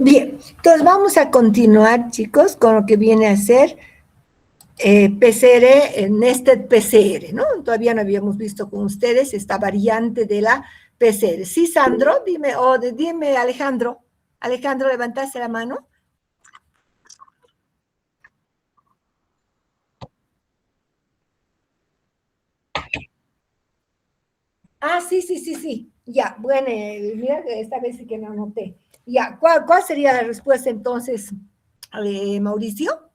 Bien, entonces vamos a continuar, chicos, con lo que viene a ser PCR, Nested PCR, ¿no? Todavía no habíamos visto con ustedes esta variante de la PCR. Sí, Sandro, dime, dime, Alejandro. Alejandro, levantaste la mano. Ah, sí, sí, sí, sí. Ya, bueno, mira, esta vez sí que no anoté. Ya, ¿cuál sería la respuesta entonces, Mauricio?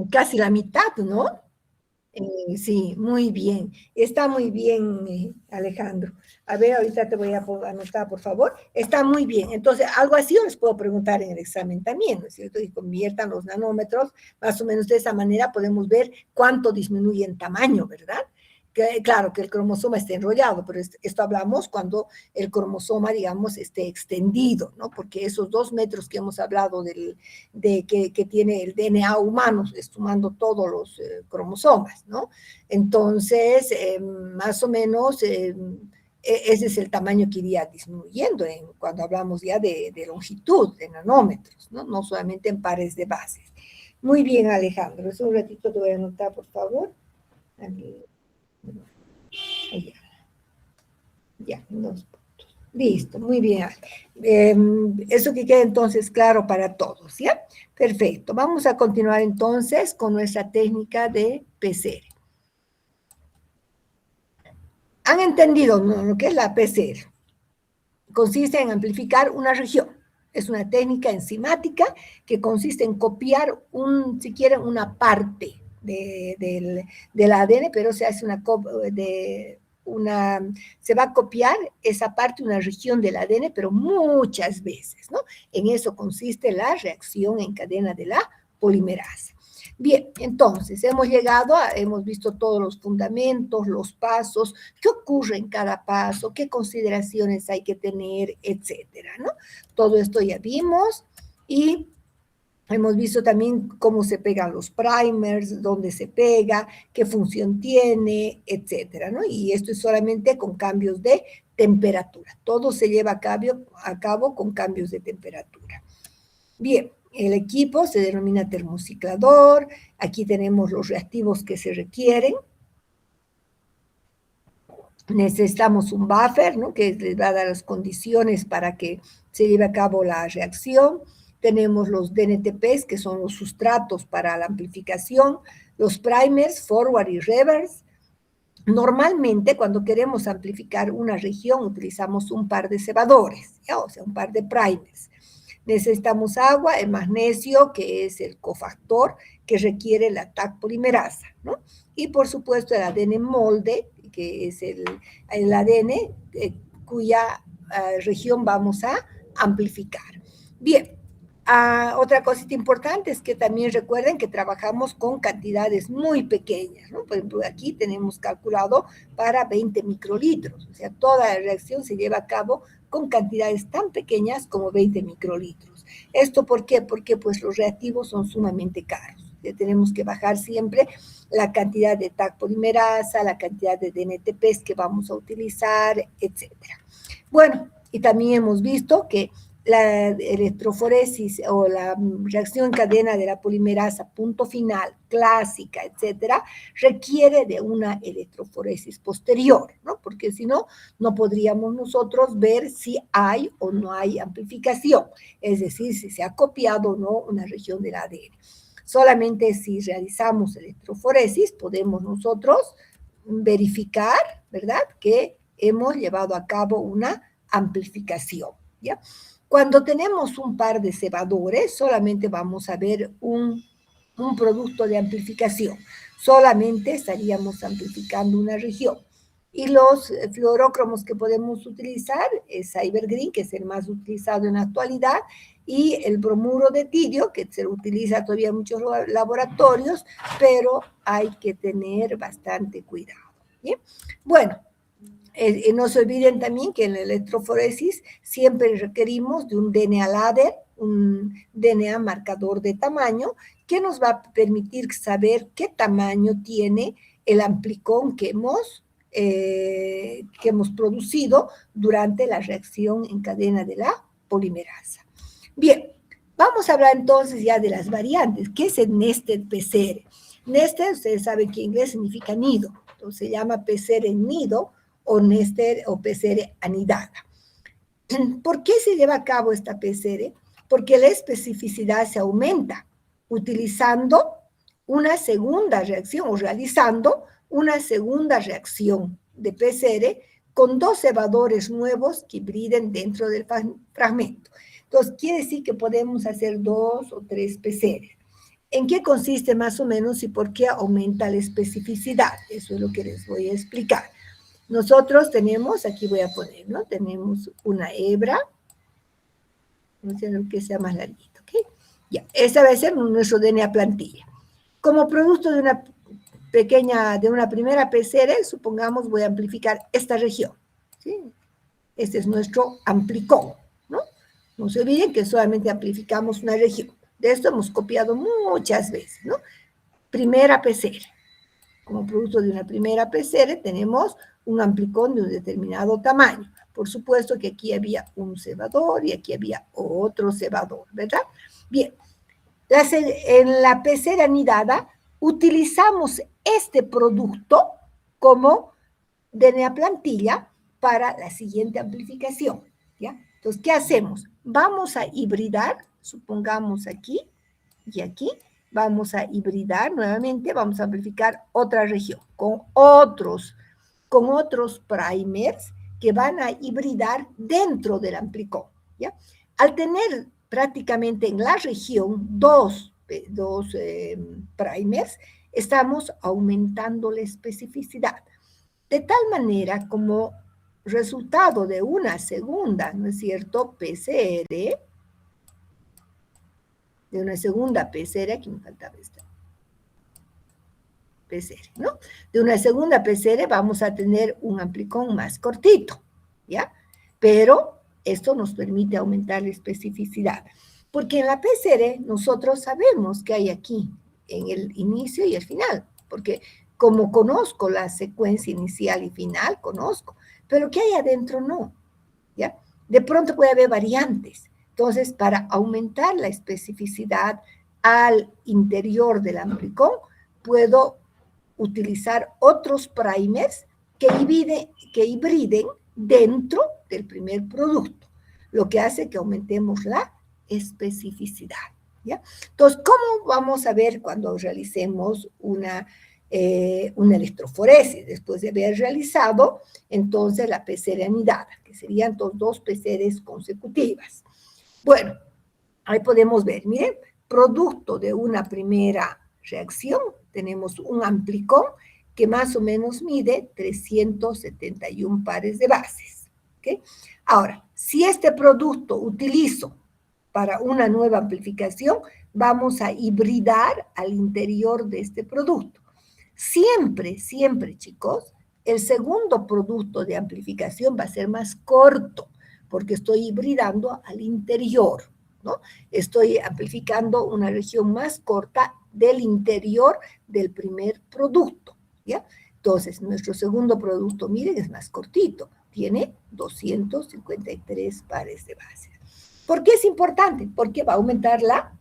Casi la mitad, ¿no? Sí, muy bien. Está muy bien, Alejandro. A ver, ahorita te voy a anotar, por favor. Está muy bien. Entonces, algo así os puedo preguntar en el examen también, ¿no es cierto? Y conviertan los nanómetros, más o menos de esa manera podemos ver cuánto disminuye en tamaño, ¿verdad? Claro que el cromosoma está enrollado, pero esto hablamos cuando el cromosoma, digamos, esté extendido, ¿no? Porque esos 2 metros que hemos hablado que tiene el DNA humano, sumando todos los cromosomas, ¿no? Entonces, más o menos, ese es el tamaño que iría disminuyendo cuando hablamos ya de longitud, de nanómetros, ¿no? No solamente en pares de bases. Muy bien, Alejandro. Es un ratito te voy a anotar, por favor. Aquí. Ya, ya, dos puntos. Listo, muy bien. Eso que queda entonces claro para todos, ¿ya? Perfecto. Vamos a continuar entonces con nuestra técnica de PCR. ¿Han entendido, no, lo que es la PCR? Consiste en amplificar una región. Es una técnica enzimática que consiste en copiar, si quieren, una parte del ADN, pero se hace se va a copiar esa parte, una región del ADN, pero muchas veces, ¿no? En eso consiste la reacción en cadena de la polimerasa. Bien, entonces hemos visto todos los fundamentos, los pasos, qué ocurre en cada paso, qué consideraciones hay que tener, etcétera, ¿no? Todo esto ya vimos y hemos visto también cómo se pegan los primers, dónde se pega, qué función tiene, etcétera, ¿no? Y esto es solamente con cambios de temperatura. Todo se lleva a cabo con cambios de temperatura. Bien, el equipo se denomina termociclador. Aquí tenemos los reactivos que se requieren. Necesitamos un buffer, ¿no? Que les va a dar las condiciones para que se lleve a cabo la reacción. tenemos los DNTPs, que son los sustratos para la amplificación, los primers, forward y reverse. Normalmente, cuando queremos amplificar una región, utilizamos un par de cebadores, ¿ya? O sea, un par de primers. Necesitamos agua, el magnesio, que es el cofactor que requiere la TAC polimerasa, ¿no? Y por supuesto el ADN molde, que es el ADN cuya región vamos a amplificar. Bien, otra cosita importante es que también recuerden que trabajamos con cantidades muy pequeñas, ¿no? Por ejemplo, aquí tenemos calculado para 20 microlitros, o sea, toda la reacción se lleva a cabo con cantidades tan pequeñas como 20 microlitros. ¿Esto por qué? Porque pues los reactivos son sumamente caros. Tenemos que bajar siempre la cantidad de TAC polimerasa, la cantidad de DNTPs que vamos a utilizar, etc. Bueno, y también hemos visto que la electroforesis o la reacción en cadena de la polimerasa punto final, clásica, etcétera, requiere de una electroforesis posterior, ¿no? Porque si no, no podríamos nosotros ver si hay o no hay amplificación, es decir, si se ha copiado o no una región del ADN. Solamente si realizamos electroforesis podemos nosotros verificar, ¿verdad?, que hemos llevado a cabo una amplificación, ¿ya? Cuando tenemos un par de cebadores, solamente vamos a ver un producto de amplificación. Solamente estaríamos amplificando una región. Y los fluorócromos que podemos utilizar es Cybergreen, que es el más utilizado en la actualidad, y el bromuro de tirio, que se utiliza todavía en muchos laboratorios, pero hay que tener bastante cuidado. ¿Bien? Bueno, no se olviden también que en la electroforesis siempre requerimos de un DNA ladder, un DNA marcador de tamaño, que nos va a permitir saber qué tamaño tiene el amplicón que hemos producido durante la reacción en cadena de la polimerasa. Bien, vamos a hablar entonces ya de las variantes. ¿Qué es el nested PCR? Nested, ustedes saben que en inglés significa nido, entonces se llama PCR en nido, o Nester o PCR anidada. ¿Por qué se lleva a cabo esta PCR? Porque la especificidad se aumenta utilizando una segunda reacción o realizando una segunda reacción de PCR con dos cebadores nuevos que hibriden dentro del fragmento. Entonces, quiere decir que podemos hacer 2 o 3 PCR. ¿En qué consiste más o menos y por qué aumenta la especificidad? Eso es lo que les voy a explicar. Nosotros tenemos, aquí voy a poner, ¿no? Tenemos una hebra, no sé lo que sea más larguito, ¿ok? Ya, esta va a ser nuestro DNA plantilla. Como producto de una primera PCR, supongamos voy a amplificar esta región, ¿sí? Este es nuestro amplicón, ¿no? No se olviden que solamente amplificamos una región. De esto hemos copiado muchas veces, ¿no? Primera PCR. Como producto de una primera PCR tenemos un amplicón de un determinado tamaño. Por supuesto que aquí había un cebador y aquí había otro cebador, ¿verdad? Bien, en la PCR anidada utilizamos este producto como DNA plantilla para la siguiente amplificación, ¿ya? Entonces, ¿qué hacemos? Vamos a hibridar, supongamos aquí y aquí, vamos a hibridar nuevamente, vamos a amplificar otra región con otros primers que van a hibridar dentro del amplicón, ¿ya? Al tener prácticamente en la región dos primers, estamos aumentando la especificidad. De tal manera como resultado de una segunda, ¿no es cierto?, PCR, de una segunda PCR, aquí me faltaba esta PCR, ¿no? De una segunda PCR vamos a tener un amplicón más cortito, ¿ya? Pero esto nos permite aumentar la especificidad, porque en la PCR nosotros sabemos qué hay aquí, en el inicio y el final, porque como conozco la secuencia inicial y final, conozco, pero qué hay adentro no, ¿ya? De pronto puede haber variantes. Entonces, para aumentar la especificidad al interior del amplicón, puedo utilizar otros primers que hibriden dentro del primer producto, lo que hace que aumentemos la especificidad, ¿ya? Entonces, ¿cómo vamos a ver cuando realicemos una electroforesis? Después de haber realizado, entonces, la PCR anidada, que serían dos PCRs consecutivas. Bueno, ahí podemos ver, miren, producto de una primera reacción, tenemos un amplicón que más o menos mide 371 pares de bases. ¿Okay? Ahora, si este producto utilizo para una nueva amplificación, vamos a hibridar al interior de este producto. Siempre, siempre, chicos, el segundo producto de amplificación va a ser más corto, porque estoy hibridando al interior, ¿no? Estoy amplificando una región más corta del interior del primer producto, ¿ya? Entonces, nuestro segundo producto, miren, es más cortito, tiene 253 pares de bases. ¿Por qué es importante? Porque va a aumentar la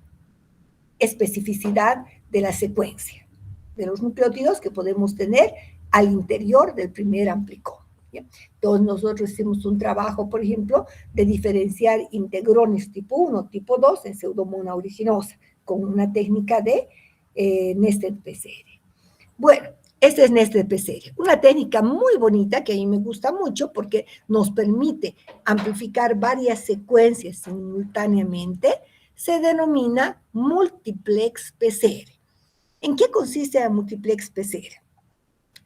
especificidad de la secuencia de los nucleótidos que podemos tener al interior del primer amplicón. ¿Ya? Entonces, nosotros hicimos un trabajo, por ejemplo, de diferenciar integrones tipo 1, tipo 2 en pseudomonas aeruginosa con una técnica de nested PCR. Bueno, este es nested PCR, una técnica muy bonita que a mí me gusta mucho porque nos permite amplificar varias secuencias simultáneamente. Se denomina multiplex PCR. ¿En qué consiste la multiplex PCR?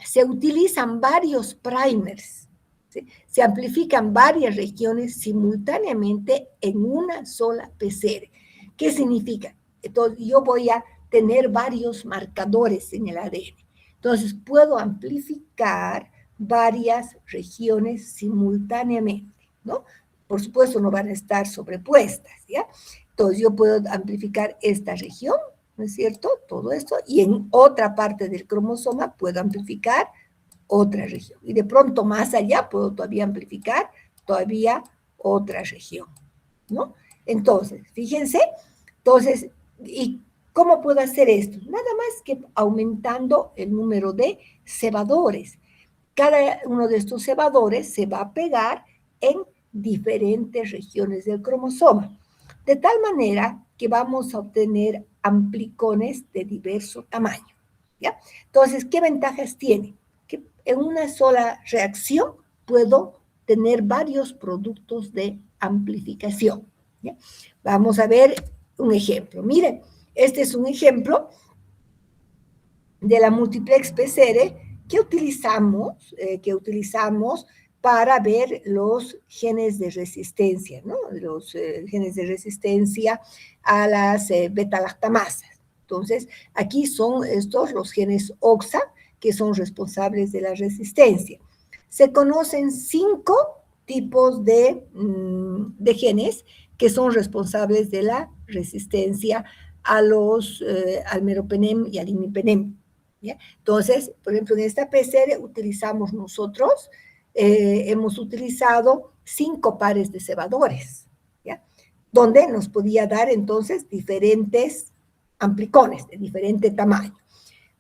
Se utilizan varios primers, ¿sí? Se amplifican varias regiones simultáneamente en una sola PCR. ¿Qué significa? Entonces, yo voy a tener varios marcadores en el ADN. Entonces, puedo amplificar varias regiones simultáneamente, ¿no? Por supuesto, no van a estar sobrepuestas, ¿ya? Entonces, yo puedo amplificar esta región, ¿no es cierto? Todo esto, y en otra parte del cromosoma puedo amplificar otra región. Y de pronto más allá puedo todavía amplificar todavía otra región, ¿no? Entonces, fíjense, entonces, ¿y cómo puedo hacer esto? Nada más que aumentando el número de cebadores. Cada uno de estos cebadores se va a pegar en diferentes regiones del cromosoma, de tal manera que vamos a obtener amplicones de diverso tamaño, ¿ya? Entonces, ¿qué ventajas tiene? Que en una sola reacción puedo tener varios productos de amplificación, ¿ya? Vamos a ver un ejemplo. Miren, este es un ejemplo de la multiplex PCR que utilizamos para ver los genes de resistencia, ¿no? Los genes de resistencia a las beta-lactamasas. Entonces, aquí son estos los genes OXA, que son responsables de la resistencia. Se conocen 5 tipos de genes que son responsables de la resistencia al meropenem y al imipenem. ¿Ya? Entonces, por ejemplo, en esta PCR utilizamos nosotros, hemos utilizado 5 pares de cebadores, ¿ya? Donde nos podía dar entonces diferentes amplicones de diferente tamaño.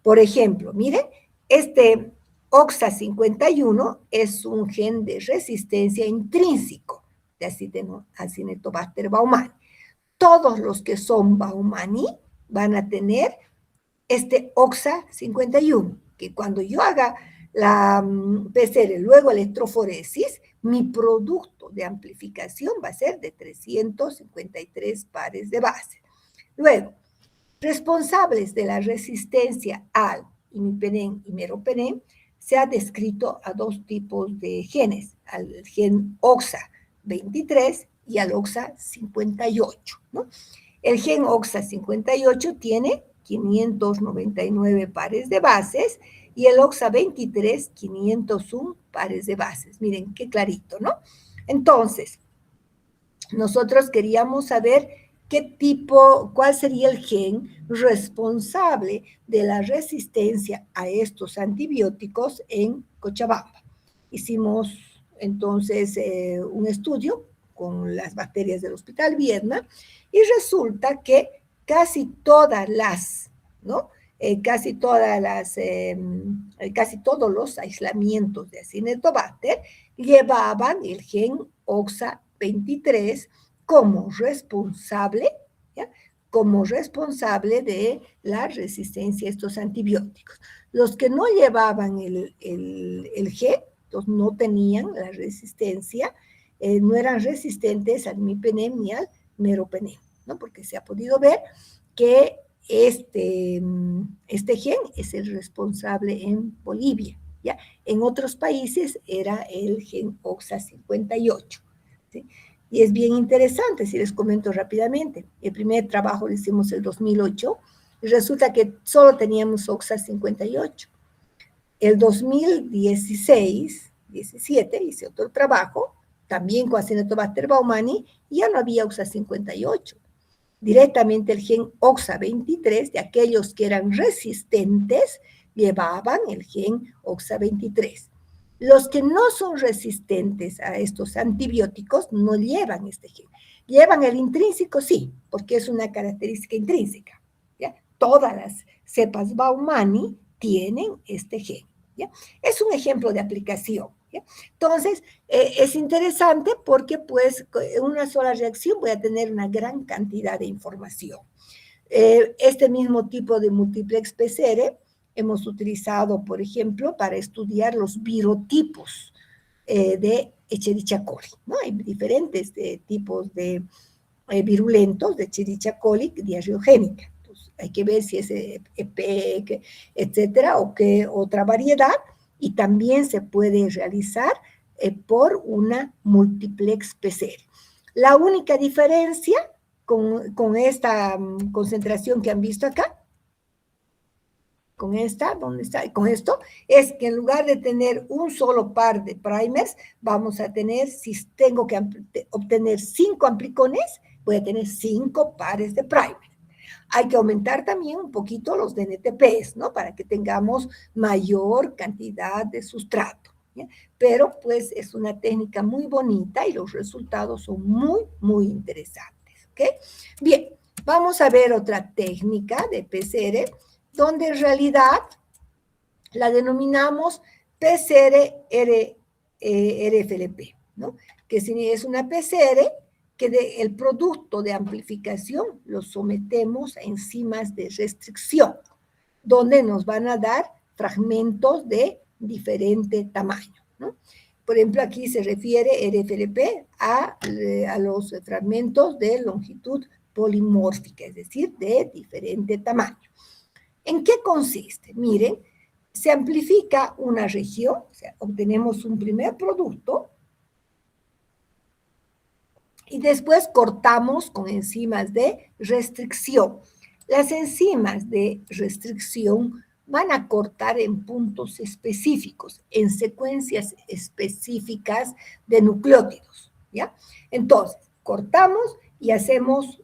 Por ejemplo, miren, este OXA51 es un gen de resistencia intrínseco de Acinetobacter baumani. Todos los que son baumani van a tener este OXA51, que cuando yo haga la PCR, luego electroforesis, mi producto de amplificación va a ser de 353 pares de base. Luego, responsables de la resistencia al imipenem y meropenem, se ha descrito a 2 tipos de genes, al gen OXA23 y al OXA58, ¿no? El gen OXA58 tiene 599 pares de bases y el OXA23 501 pares de bases. Miren, qué clarito, ¿no? Entonces, nosotros queríamos saber cuál sería el gen responsable de la resistencia a estos antibióticos en Cochabamba. Hicimos entonces un estudio con las bacterias del Hospital Viedma y resulta que casi todas las, ¿no? Casi todos los aislamientos de Acinetobacter llevaban el gen OXA23 como responsable, ¿ya? Como responsable de la resistencia a estos antibióticos. Los que no llevaban el G, entonces no tenían la resistencia, no eran resistentes al imipenem ni al meropenem, ¿no? Porque se ha podido ver que este gen es el responsable en Bolivia, ¿ya? En otros países era el gen OXA58, ¿sí? Y es bien interesante, si les comento rápidamente. El primer trabajo lo hicimos en el 2008 y resulta que solo teníamos OXA58. El 2016, 17, hice otro trabajo, también con Acinetobacter baumannii, y ya no había OXA58. Directamente el gen OXA23, de aquellos que eran resistentes, llevaban el gen OXA23. Los que no son resistentes a estos antibióticos no llevan este gen. Llevan el intrínseco, sí, porque es una característica intrínseca, ¿ya? Todas las cepas baumannii tienen este gen, ¿ya? Es un ejemplo de aplicación, ¿ya? Entonces, es interesante porque pues en una sola reacción voy a tener una gran cantidad de información. Este mismo tipo de multiplex PCR hemos utilizado, por ejemplo, para estudiar los virotipos de Escherichia coli, ¿no? Hay diferentes tipos de virulentos de Escherichia coli diarreogénica. Entonces, hay que ver si es EPEC, etcétera, o qué otra variedad, y también se puede realizar por una multiplex PCR. La única diferencia con esta concentración que han visto acá, con esta, ¿dónde está? Con esto, es que en lugar de tener un solo par de primers, vamos a tener, si tengo que obtener 5 amplicones, voy a tener 5 pares de primers. Hay que aumentar también un poquito los DNTPs, ¿no? Para que tengamos mayor cantidad de sustrato, ¿ya? Pero pues es una técnica muy bonita y los resultados son muy, muy interesantes, ¿ok? Bien, vamos a ver otra técnica de PCR, donde en realidad la denominamos PCR-RFLP, ¿no? Que es una PCR que el producto de amplificación lo sometemos a enzimas de restricción, donde nos van a dar fragmentos de diferente tamaño, ¿no? Por ejemplo, aquí se refiere RFLP a los fragmentos de longitud polimórfica, es decir, de diferente tamaño. ¿En qué consiste? Miren, se amplifica una región, o sea, obtenemos un primer producto y después cortamos con enzimas de restricción. Las enzimas de restricción van a cortar en puntos específicos, en secuencias específicas de nucleótidos, ¿ya? Entonces, cortamos y hacemos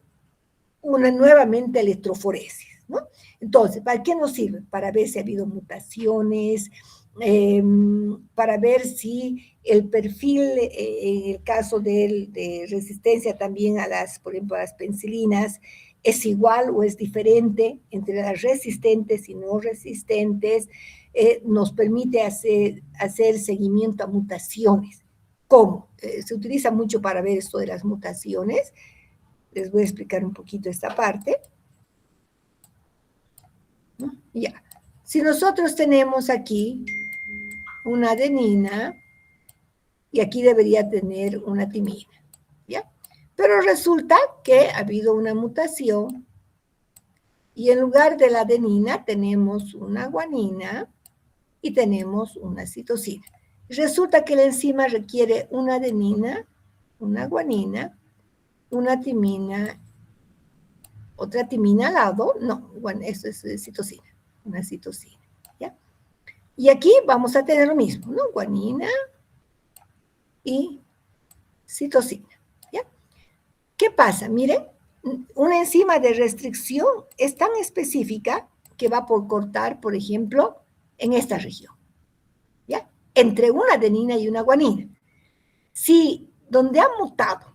una nuevamente electroforesis, ¿no? Entonces, ¿para qué nos sirve? Para ver si ha habido mutaciones, para ver si el perfil, en el caso de resistencia también a las, por ejemplo, a las penicilinas, es igual o es diferente entre las resistentes y no resistentes, nos permite hacer seguimiento a mutaciones. ¿Cómo? Se utiliza mucho para ver esto de las mutaciones. Les voy a explicar un poquito esta parte. ¿No? Ya. Si nosotros tenemos aquí una adenina, y aquí debería tener una timina, ¿ya? Pero resulta que ha habido una mutación, y en lugar de la adenina tenemos una guanina, y tenemos una citosina. Resulta que la enzima requiere una adenina, una guanina, una timina, otra timina al lado, no, bueno, eso es citosina, una citosina, ¿ya? Y aquí vamos a tener lo mismo, ¿no? Guanina y citosina, ¿ya? ¿Qué pasa? Miren, una enzima de restricción es tan específica que va por cortar, por ejemplo, en esta región, ¿ya? Entre una adenina y una guanina. Si donde ha mutado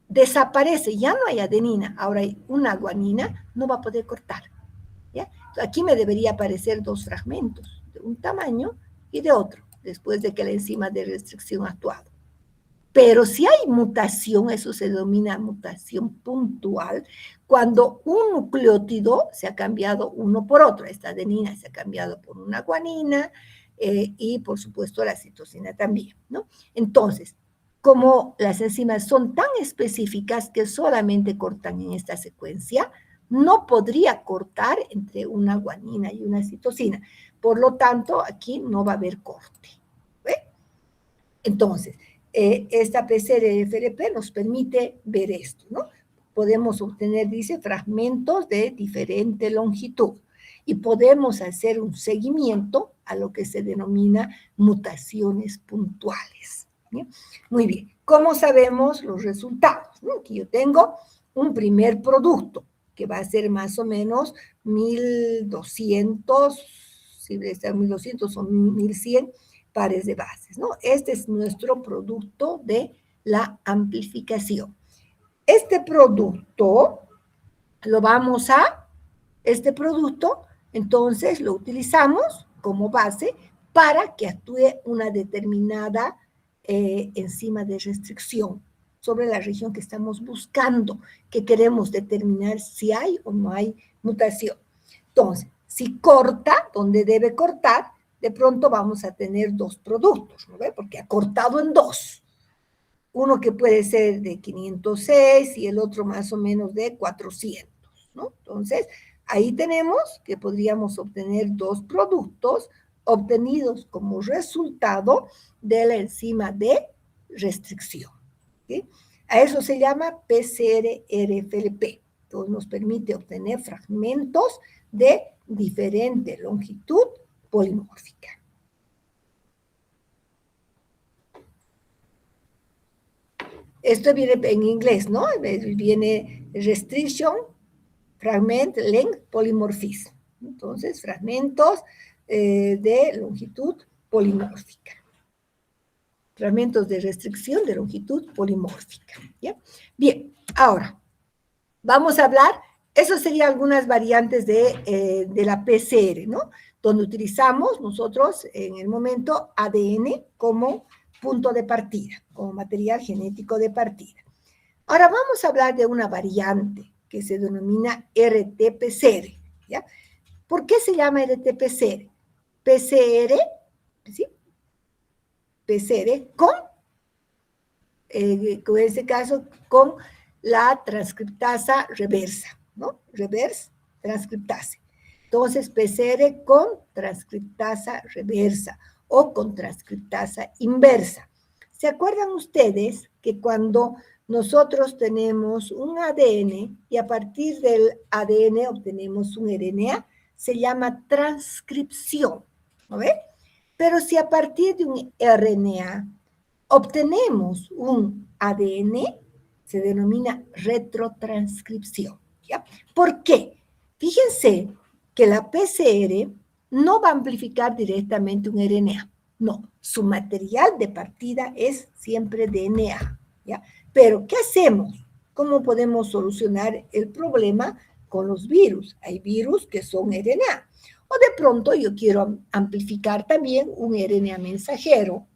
desaparece, ya no hay adenina, ahora hay una guanina, no va a poder cortar, ¿ya? Aquí me debería aparecer 2 fragmentos, de un tamaño y de otro, después de que la enzima de restricción ha actuado. Pero si hay mutación, eso se denomina mutación puntual, cuando un nucleótido se ha cambiado uno por otro. Esta adenina se ha cambiado por una guanina y, por supuesto, la citosina también, ¿no? Entonces, como las enzimas son tan específicas que solamente cortan en esta secuencia, no podría cortar entre una guanina y una citosina. Por lo tanto, aquí no va a haber corte. ¿Ve? Entonces, esta PCR-FLP nos permite ver esto, ¿no? Podemos obtener, dice, fragmentos de diferente longitud y podemos hacer un seguimiento a lo que se denomina mutaciones puntuales. ¿Bien? Muy bien. ¿Cómo sabemos los resultados? ¿No? Aquí yo tengo un primer producto que va a ser más o menos 1200, si está 1200 o 1100 pares de bases, ¿no? Este es nuestro producto de la amplificación. Este producto este producto, entonces lo utilizamos como base para que actúe una determinada enzima de restricción sobre la región que estamos buscando, que queremos determinar si hay o no hay mutación. Entonces, si corta donde debe cortar, de pronto vamos a tener dos productos, ¿no ve? Porque ha cortado en dos. Uno que puede ser de 506 y el otro más o menos de 400, ¿no? Entonces, ahí tenemos que podríamos obtener dos productos obtenidos como resultado de la enzima de restricción. ¿Sí? A eso se llama PCR-RFLP. Entonces, nos permite obtener fragmentos de diferente longitud polimórfica. Esto viene en inglés, ¿no? Viene restriction, fragment, length, polymorphism. Entonces, fragmentos de longitud polimórfica. Fragmentos de restricción de longitud polimórfica. ¿Ya? Bien, ahora, vamos a hablar, eso serían algunas variantes de la PCR, ¿no? Donde utilizamos nosotros en el momento ADN como punto de partida, como material genético de partida. Ahora vamos a hablar de una variante que se denomina RT-PCR, ¿ya? ¿Por qué se llama RT-PCR? PCR, ¿sí? PCR con en este caso, con la transcriptasa reversa, ¿no? Reverse transcriptase. Entonces, PCR con transcriptasa reversa o con transcriptasa inversa. ¿Se acuerdan ustedes que cuando nosotros tenemos un ADN y a partir del ADN obtenemos un RNA, se llama transcripción, ¿no ve? Pero si a partir de un RNA obtenemos un ADN, se denomina retrotranscripción. ¿Ya? ¿Por qué? Fíjense que la PCR no va a amplificar directamente un RNA. No, su material de partida es siempre DNA. ¿Ya? Pero, ¿qué hacemos? ¿Cómo podemos solucionar el problema con los virus? Hay virus que son RNA. O de pronto yo quiero amplificar también un RNA mensajero,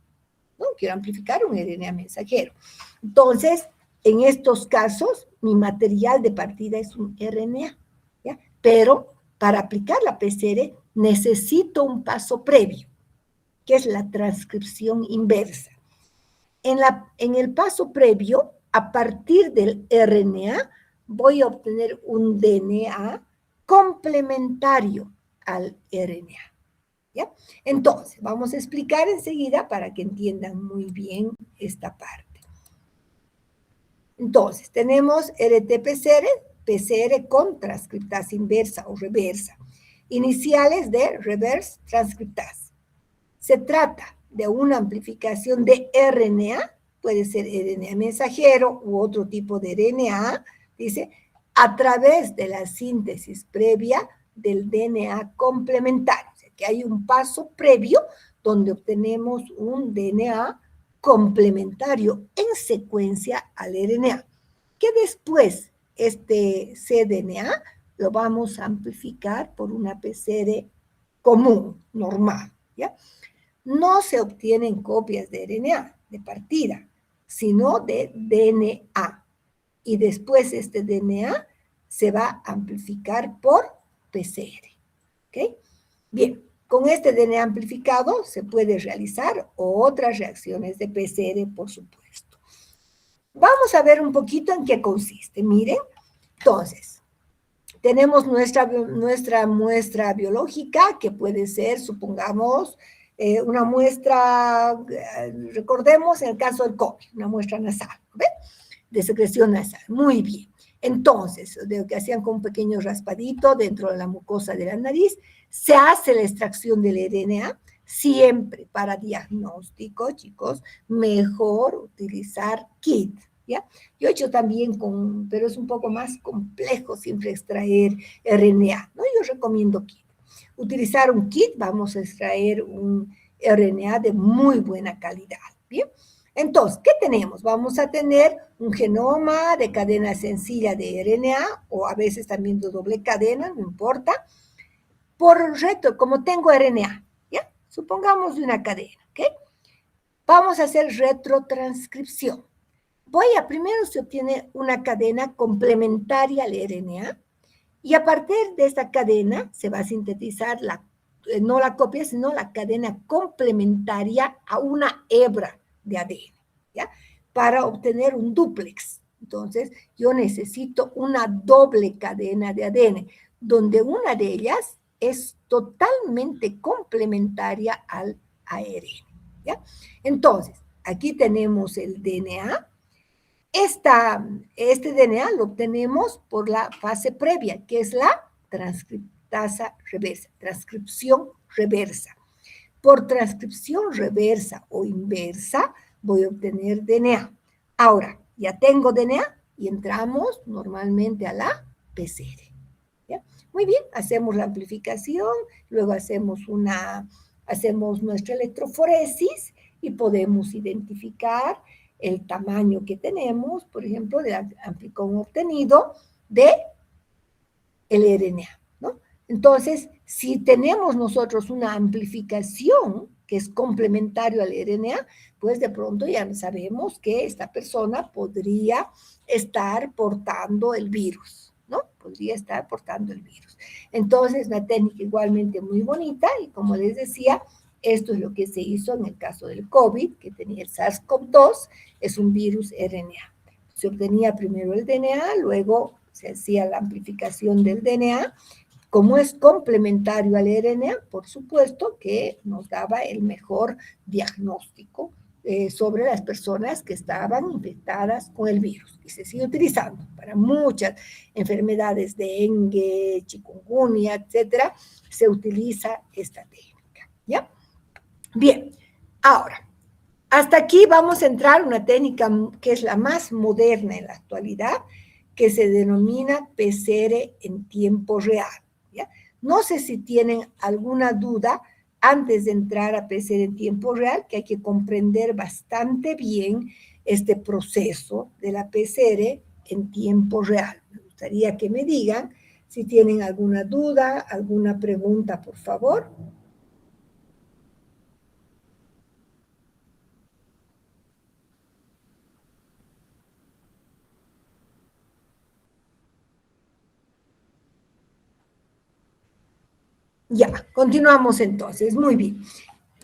¿no? Quiero amplificar un RNA mensajero. Entonces, en estos casos, mi material de partida es un RNA, ¿ya? Pero para aplicar la PCR necesito un paso previo, que es la transcripción inversa. En el paso previo, a partir del RNA, voy a obtener un DNA complementario al RNA. ¿Ya? Entonces, vamos a explicar enseguida para que entiendan muy bien esta parte. Entonces, tenemos RT-PCR, PCR con transcriptasa inversa o reversa, iniciales de reverse transcriptase. Se trata de una amplificación de RNA, puede ser RNA mensajero u otro tipo de RNA, dice, a través de la síntesis previa del DNA complementario. O sea, que hay un paso previo donde obtenemos un DNA complementario en secuencia al RNA, que después este cDNA lo vamos a amplificar por una PCR común, normal, ¿ya? No se obtienen copias de RNA de partida, sino de DNA. Y después este DNA se va a amplificar por PCR. ¿Ok? Bien, con este DNA amplificado se puede realizar otras reacciones de PCR, por supuesto. Vamos a ver un poquito en qué consiste. Miren, entonces, tenemos nuestra muestra biológica, que puede ser, supongamos, una muestra, recordemos en el caso del COVID, una muestra nasal, ¿ven? De secreción nasal. Muy bien. Entonces, de lo que hacían con un pequeño raspadito dentro de la mucosa de la nariz, se hace la extracción del RNA. Siempre para diagnóstico, chicos, mejor utilizar kit, ¿ya? Yo he hecho también pero es un poco más complejo siempre extraer RNA, ¿no? Yo recomiendo kit. Utilizar un kit, vamos a extraer un RNA de muy buena calidad, ¿bien? Entonces, ¿qué tenemos? Vamos a tener un genoma de cadena sencilla de RNA, o a veces también de doble cadena, no importa. Por reto, como tengo RNA, ¿ya? Supongamos de una cadena, ¿ok? Vamos a hacer retrotranscripción. Primero se obtiene una cadena complementaria al RNA, y a partir de esta cadena se va a sintetizar no la copia, sino la cadena complementaria a una hebra de ADN, ¿ya? Para obtener un dúplex. Entonces, yo necesito una doble cadena de ADN, donde una de ellas es totalmente complementaria al ARN, ¿ya? Entonces, aquí tenemos el DNA. Este DNA lo obtenemos por la fase previa, que es la transcriptasa reversa, transcripción reversa. Por transcripción reversa o inversa voy a obtener DNA. Ahora, ya tengo DNA y entramos normalmente a la PCR. ¿Ya? Muy bien, hacemos la amplificación, luego hacemos nuestra electroforesis y podemos identificar el tamaño que tenemos, por ejemplo, del amplicón obtenido de el RNA, ¿no? Entonces, si tenemos nosotros una amplificación que es complementario al RNA, pues de pronto ya sabemos que esta persona podría estar portando el virus, ¿no? Podría estar portando el virus. Entonces, una técnica igualmente muy bonita, y como les decía, esto es lo que se hizo en el caso del COVID, que tenía el SARS-CoV-2, es un virus RNA. Se obtenía primero el DNA, luego se hacía la amplificación del DNA. Como es complementario al RNA, por supuesto que nos daba el mejor diagnóstico sobre las personas que estaban infectadas con el virus. Y se sigue utilizando para muchas enfermedades, dengue, chikungunya, etcétera. Se utiliza esta técnica, ¿ya? Bien, ahora, hasta aquí vamos a entrar a una técnica que es la más moderna en la actualidad, que se denomina PCR en tiempo real, ¿ya? No sé si tienen alguna duda antes de entrar a PCR en tiempo real, que hay que comprender bastante bien este proceso de la PCR en tiempo real. Me gustaría que me digan si tienen alguna duda, alguna pregunta, por favor. Ya, continuamos entonces. Muy bien.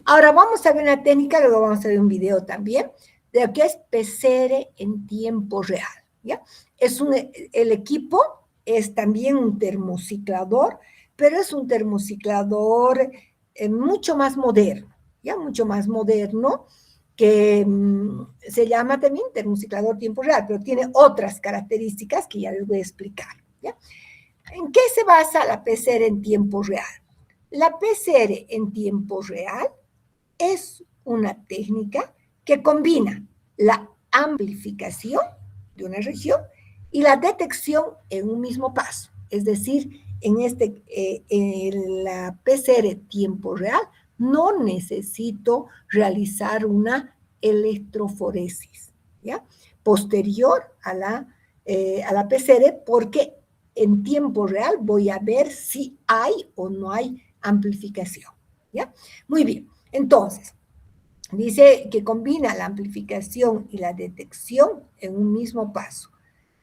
Ahora vamos a ver una técnica, luego vamos a ver un video también, de lo que es PCR en tiempo real, ¿ya? El equipo es también un termociclador, pero es un termociclador mucho más moderno, ¿ya? Mucho más moderno, que se llama también termociclador tiempo real, pero tiene otras características que ya les voy a explicar, ¿ya? ¿En qué se basa la PCR en tiempo real? La PCR en tiempo real es una técnica que combina la amplificación de una región y la detección en un mismo paso. Es decir, en la PCR tiempo real no necesito realizar una electroforesis, ¿ya? Posterior a la PCR, porque en tiempo real voy a ver si hay o no hay amplificación, ¿ya? Muy bien. Entonces, Dice que combina la amplificación y la detección en un mismo paso.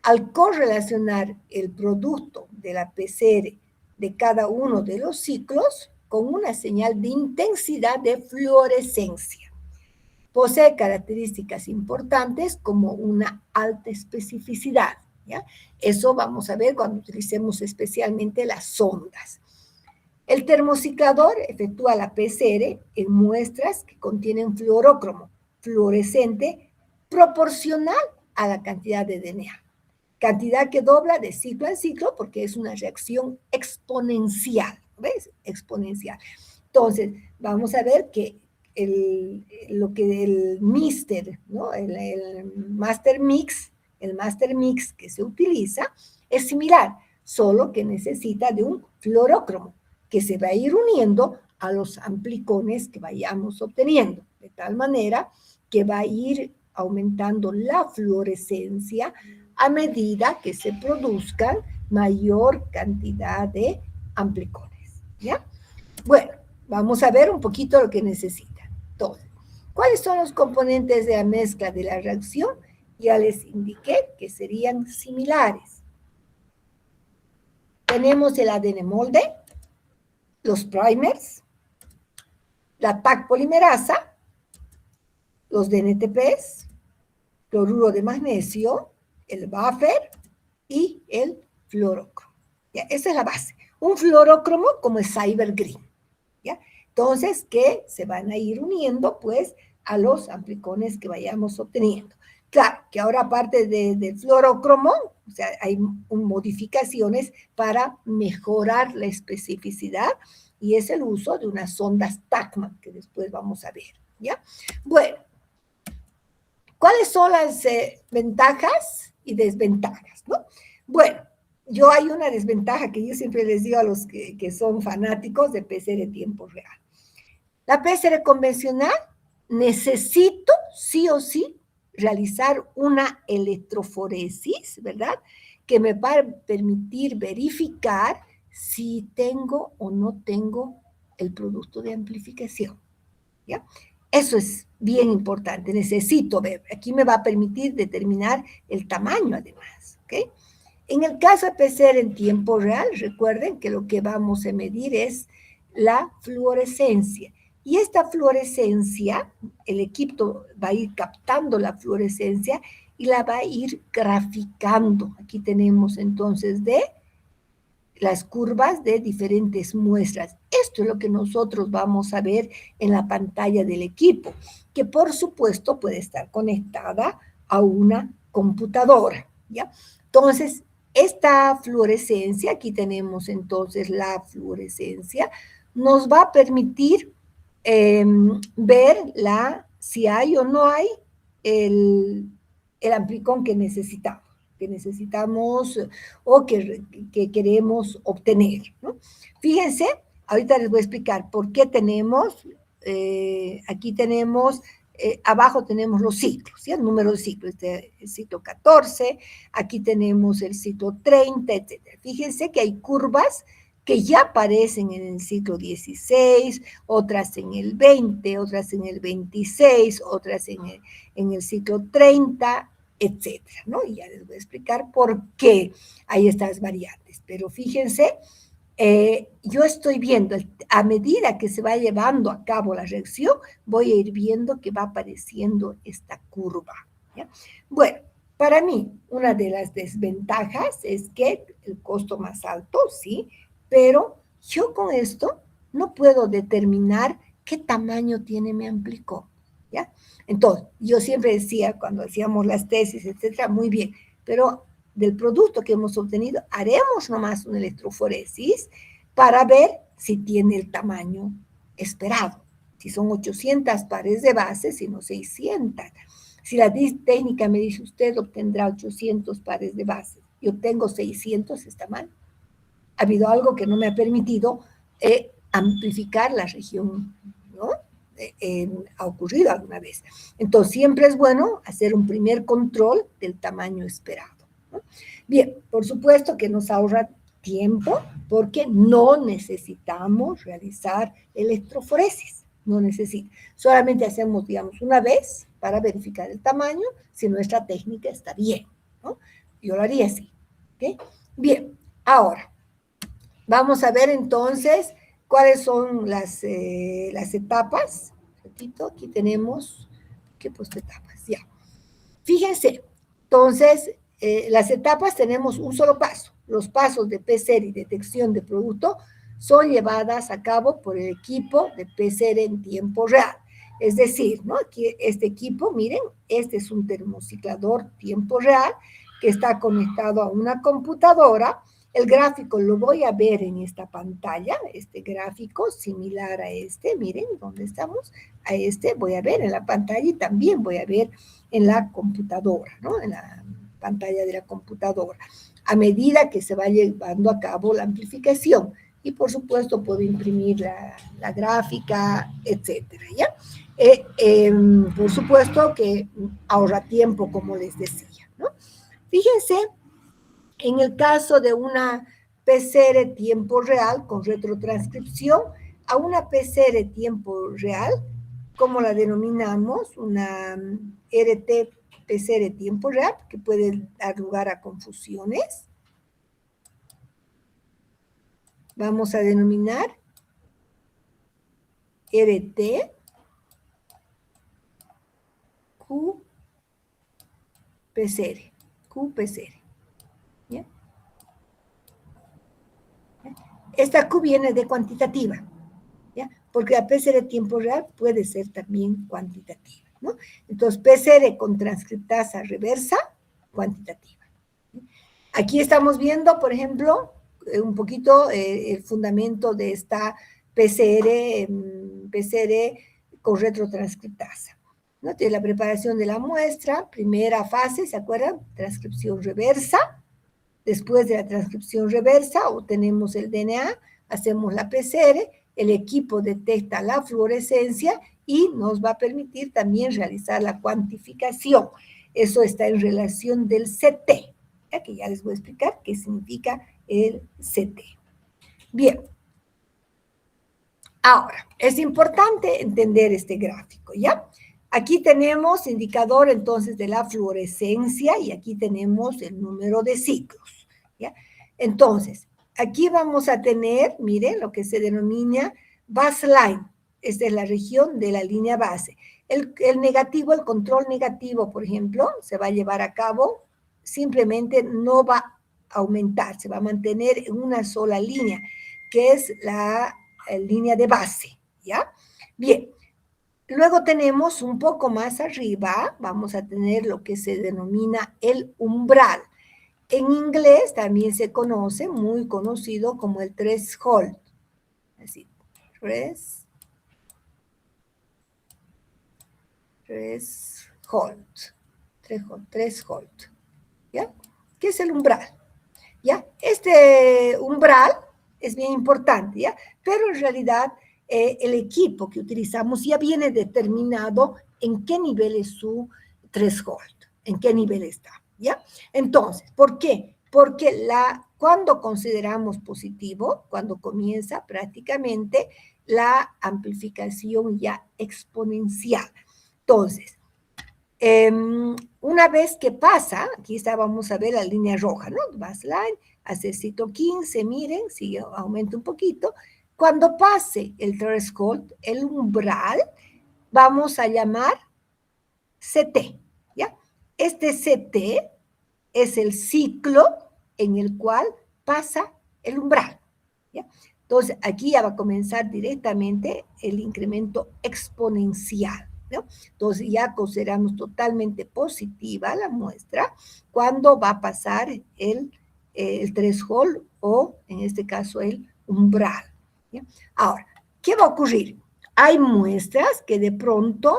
Al correlacionar el producto de la PCR de cada uno de los ciclos con una señal de intensidad de fluorescencia. Posee características importantes como una alta especificidad, ¿ya? Eso vamos a ver cuando utilicemos especialmente las sondas. El termociclador efectúa la PCR en muestras que contienen fluorócromo fluorescente proporcional a la cantidad de DNA. Cantidad que dobla de ciclo en ciclo porque es una reacción exponencial, ¿ves? Exponencial. Entonces, vamos a ver que lo que el Mister, ¿no? el Master Mix, el Master Mix que se utiliza es similar, solo que necesita de un fluorócromo que se va a ir uniendo a los amplicones que vayamos obteniendo, de tal manera que va a ir aumentando la fluorescencia a medida que se produzcan mayor cantidad de amplicones, ¿ya? Bueno, vamos a ver un poquito lo que necesitan. Entonces, ¿cuáles son los componentes de la mezcla de la reacción? Ya les indiqué que serían similares. Tenemos el ADN molde, los primers, la Taq polimerasa, los DNTPs, cloruro de magnesio, el buffer y el fluorócromo. ¿Ya? Esa es la base. Un fluorócromo como el Cyber Green. ¿Ya? Entonces, que se van a ir uniendo, pues, a los amplicones que vayamos obteniendo. Claro, que ahora aparte del fluorócromo, o sea, hay modificaciones para mejorar la especificidad y es el uso de unas sondas TACMA, que después vamos a ver, ¿ya? Bueno, ¿cuáles son las ventajas y desventajas, no? Bueno, yo hay una desventaja que yo siempre les digo a los que son fanáticos de PCR de tiempo real. La PCR convencional necesito sí o sí realizar una electroforesis, ¿verdad? Que me va a permitir verificar si tengo o no tengo el producto de amplificación, ¿ya? Eso es bien importante, necesito ver. Aquí me va a permitir determinar el tamaño además, ¿ok? En el caso de PCR en tiempo real, recuerden que lo que vamos a medir es la fluorescencia. Y esta fluorescencia, el equipo va a ir captando la fluorescencia y la va a ir graficando. Aquí tenemos entonces de las curvas de diferentes muestras. Esto es lo que nosotros vamos a ver en la pantalla del equipo, que por supuesto puede estar conectada a una computadora, ¿ya? Entonces, esta fluorescencia, aquí tenemos entonces la fluorescencia, nos va a permitir ver si hay o no hay el amplicón que necesitamos o que queremos obtener, ¿no? Fíjense, ahorita les voy a explicar por qué tenemos, aquí tenemos, abajo tenemos los ciclos, ¿sí? El número de ciclos, el ciclo 14, aquí tenemos el ciclo 30, etc. Fíjense que hay curvas que ya aparecen en el ciclo 16, otras en el 20, otras en el 26, otras en el ciclo 30, etcétera, ¿no? Y ya les voy a explicar por qué hay estas variantes. Pero fíjense, yo estoy viendo, a medida que se va llevando a cabo la reacción, voy a ir viendo que va apareciendo esta curva, ¿ya? Bueno, para mí, una de las desventajas es que el costo más alto, sí, pero yo con esto no puedo determinar qué tamaño tiene mi amplicón, ¿ya? Entonces, yo siempre decía, cuando hacíamos las tesis, etcétera, muy bien, pero del producto que hemos obtenido, haremos nomás una electroforesis para ver si tiene el tamaño esperado. Si son 800 pares de bases, si no 600. Si la técnica me dice usted obtendrá 800 pares de bases y obtengo 600, está mal. Ha habido algo que no me ha permitido amplificar la región, ¿no? Ha ocurrido alguna vez. Entonces, siempre es bueno hacer un primer control del tamaño esperado, ¿no? Bien, por supuesto que nos ahorra tiempo porque no necesitamos realizar electroforesis. no necesita. Solamente hacemos, digamos, una vez para verificar el tamaño, si nuestra técnica está bien, ¿no? Yo lo haría así, ¿ok? Bien, ahora, vamos a ver entonces cuáles son las etapas. Un ratito, aquí tenemos, ¿qué he puesto etapas? Ya. Fíjense, entonces, las etapas tenemos un solo paso. Los pasos de PCR y detección de producto son llevadas a cabo por el equipo de PCR en tiempo real. Es decir, ¿no? Aquí este equipo, miren, este es un termociclador tiempo real que está conectado a una computadora. El gráfico lo voy a ver en esta pantalla, este gráfico similar a este, miren, ¿dónde estamos? A este voy a ver en la pantalla y también voy a ver en la computadora, ¿no? En la pantalla de la computadora, a medida que se va llevando a cabo la amplificación. Y por supuesto puedo imprimir la gráfica, etcétera, ¿ya? Por supuesto que ahorra tiempo, como les decía, ¿no? Fíjense, en el caso de una PCR tiempo real con retrotranscripción, a una PCR tiempo real, como la denominamos, una RT-PCR tiempo real, que puede dar lugar a confusiones. Vamos a denominar RT QPCR, QPCR. ¿Ya? Esta Q viene de cuantitativa, ¿ya? Porque la PCR tiempo real puede ser también cuantitativa, ¿no? Entonces, PCR con transcriptasa reversa, cuantitativa. Aquí estamos viendo, por ejemplo, un poquito el fundamento de esta PCR con retrotranscriptasa, ¿no? Tiene la preparación de la muestra, primera fase, ¿se acuerdan? Transcripción reversa. Después de la transcripción reversa, obtenemos el DNA, hacemos la PCR, el equipo detecta la fluorescencia y nos va a permitir también realizar la cuantificación. Eso está en relación del CT, ¿ya? Que ya les voy a explicar qué significa el CT. Bien. Ahora, es importante entender este gráfico, ¿ya? Aquí tenemos indicador entonces de la fluorescencia y aquí tenemos el número de ciclos, ¿ya? Entonces, aquí vamos a tener, miren, lo que se denomina baseline. Esta es la región de la línea base. El negativo, el control negativo, por ejemplo, se va a llevar a cabo, simplemente no va a aumentar, se va a mantener en una sola línea, que es la línea de base, ¿ya? Bien, luego tenemos un poco más arriba, vamos a tener lo que se denomina el umbral. En inglés también se conoce, muy conocido como el threshold. Así, threshold, ¿ya? ¿Qué es el umbral? ¿Ya? Este umbral es bien importante, ¿ya? Pero en realidad el equipo que utilizamos ya viene determinado en qué nivel es su threshold, en qué nivel está, ¿ya? Entonces, ¿por qué? Porque cuando consideramos positivo, cuando comienza prácticamente la amplificación ya exponencial. Entonces, una vez que pasa, aquí está, vamos a ver la línea roja, ¿no? Baseline, hace ciclo 15, miren, sigue, aumenta un poquito. Cuando pase el threshold, el umbral, vamos a llamar CT, ¿ya? Este CT es el ciclo en el cual pasa el umbral, ¿ya? Entonces, aquí ya va a comenzar directamente el incremento exponencial, ¿no? Entonces, ya consideramos totalmente positiva la muestra cuando va a pasar el threshold o, en este caso, el umbral, ¿ya? Ahora, ¿qué va a ocurrir? Hay muestras que de pronto,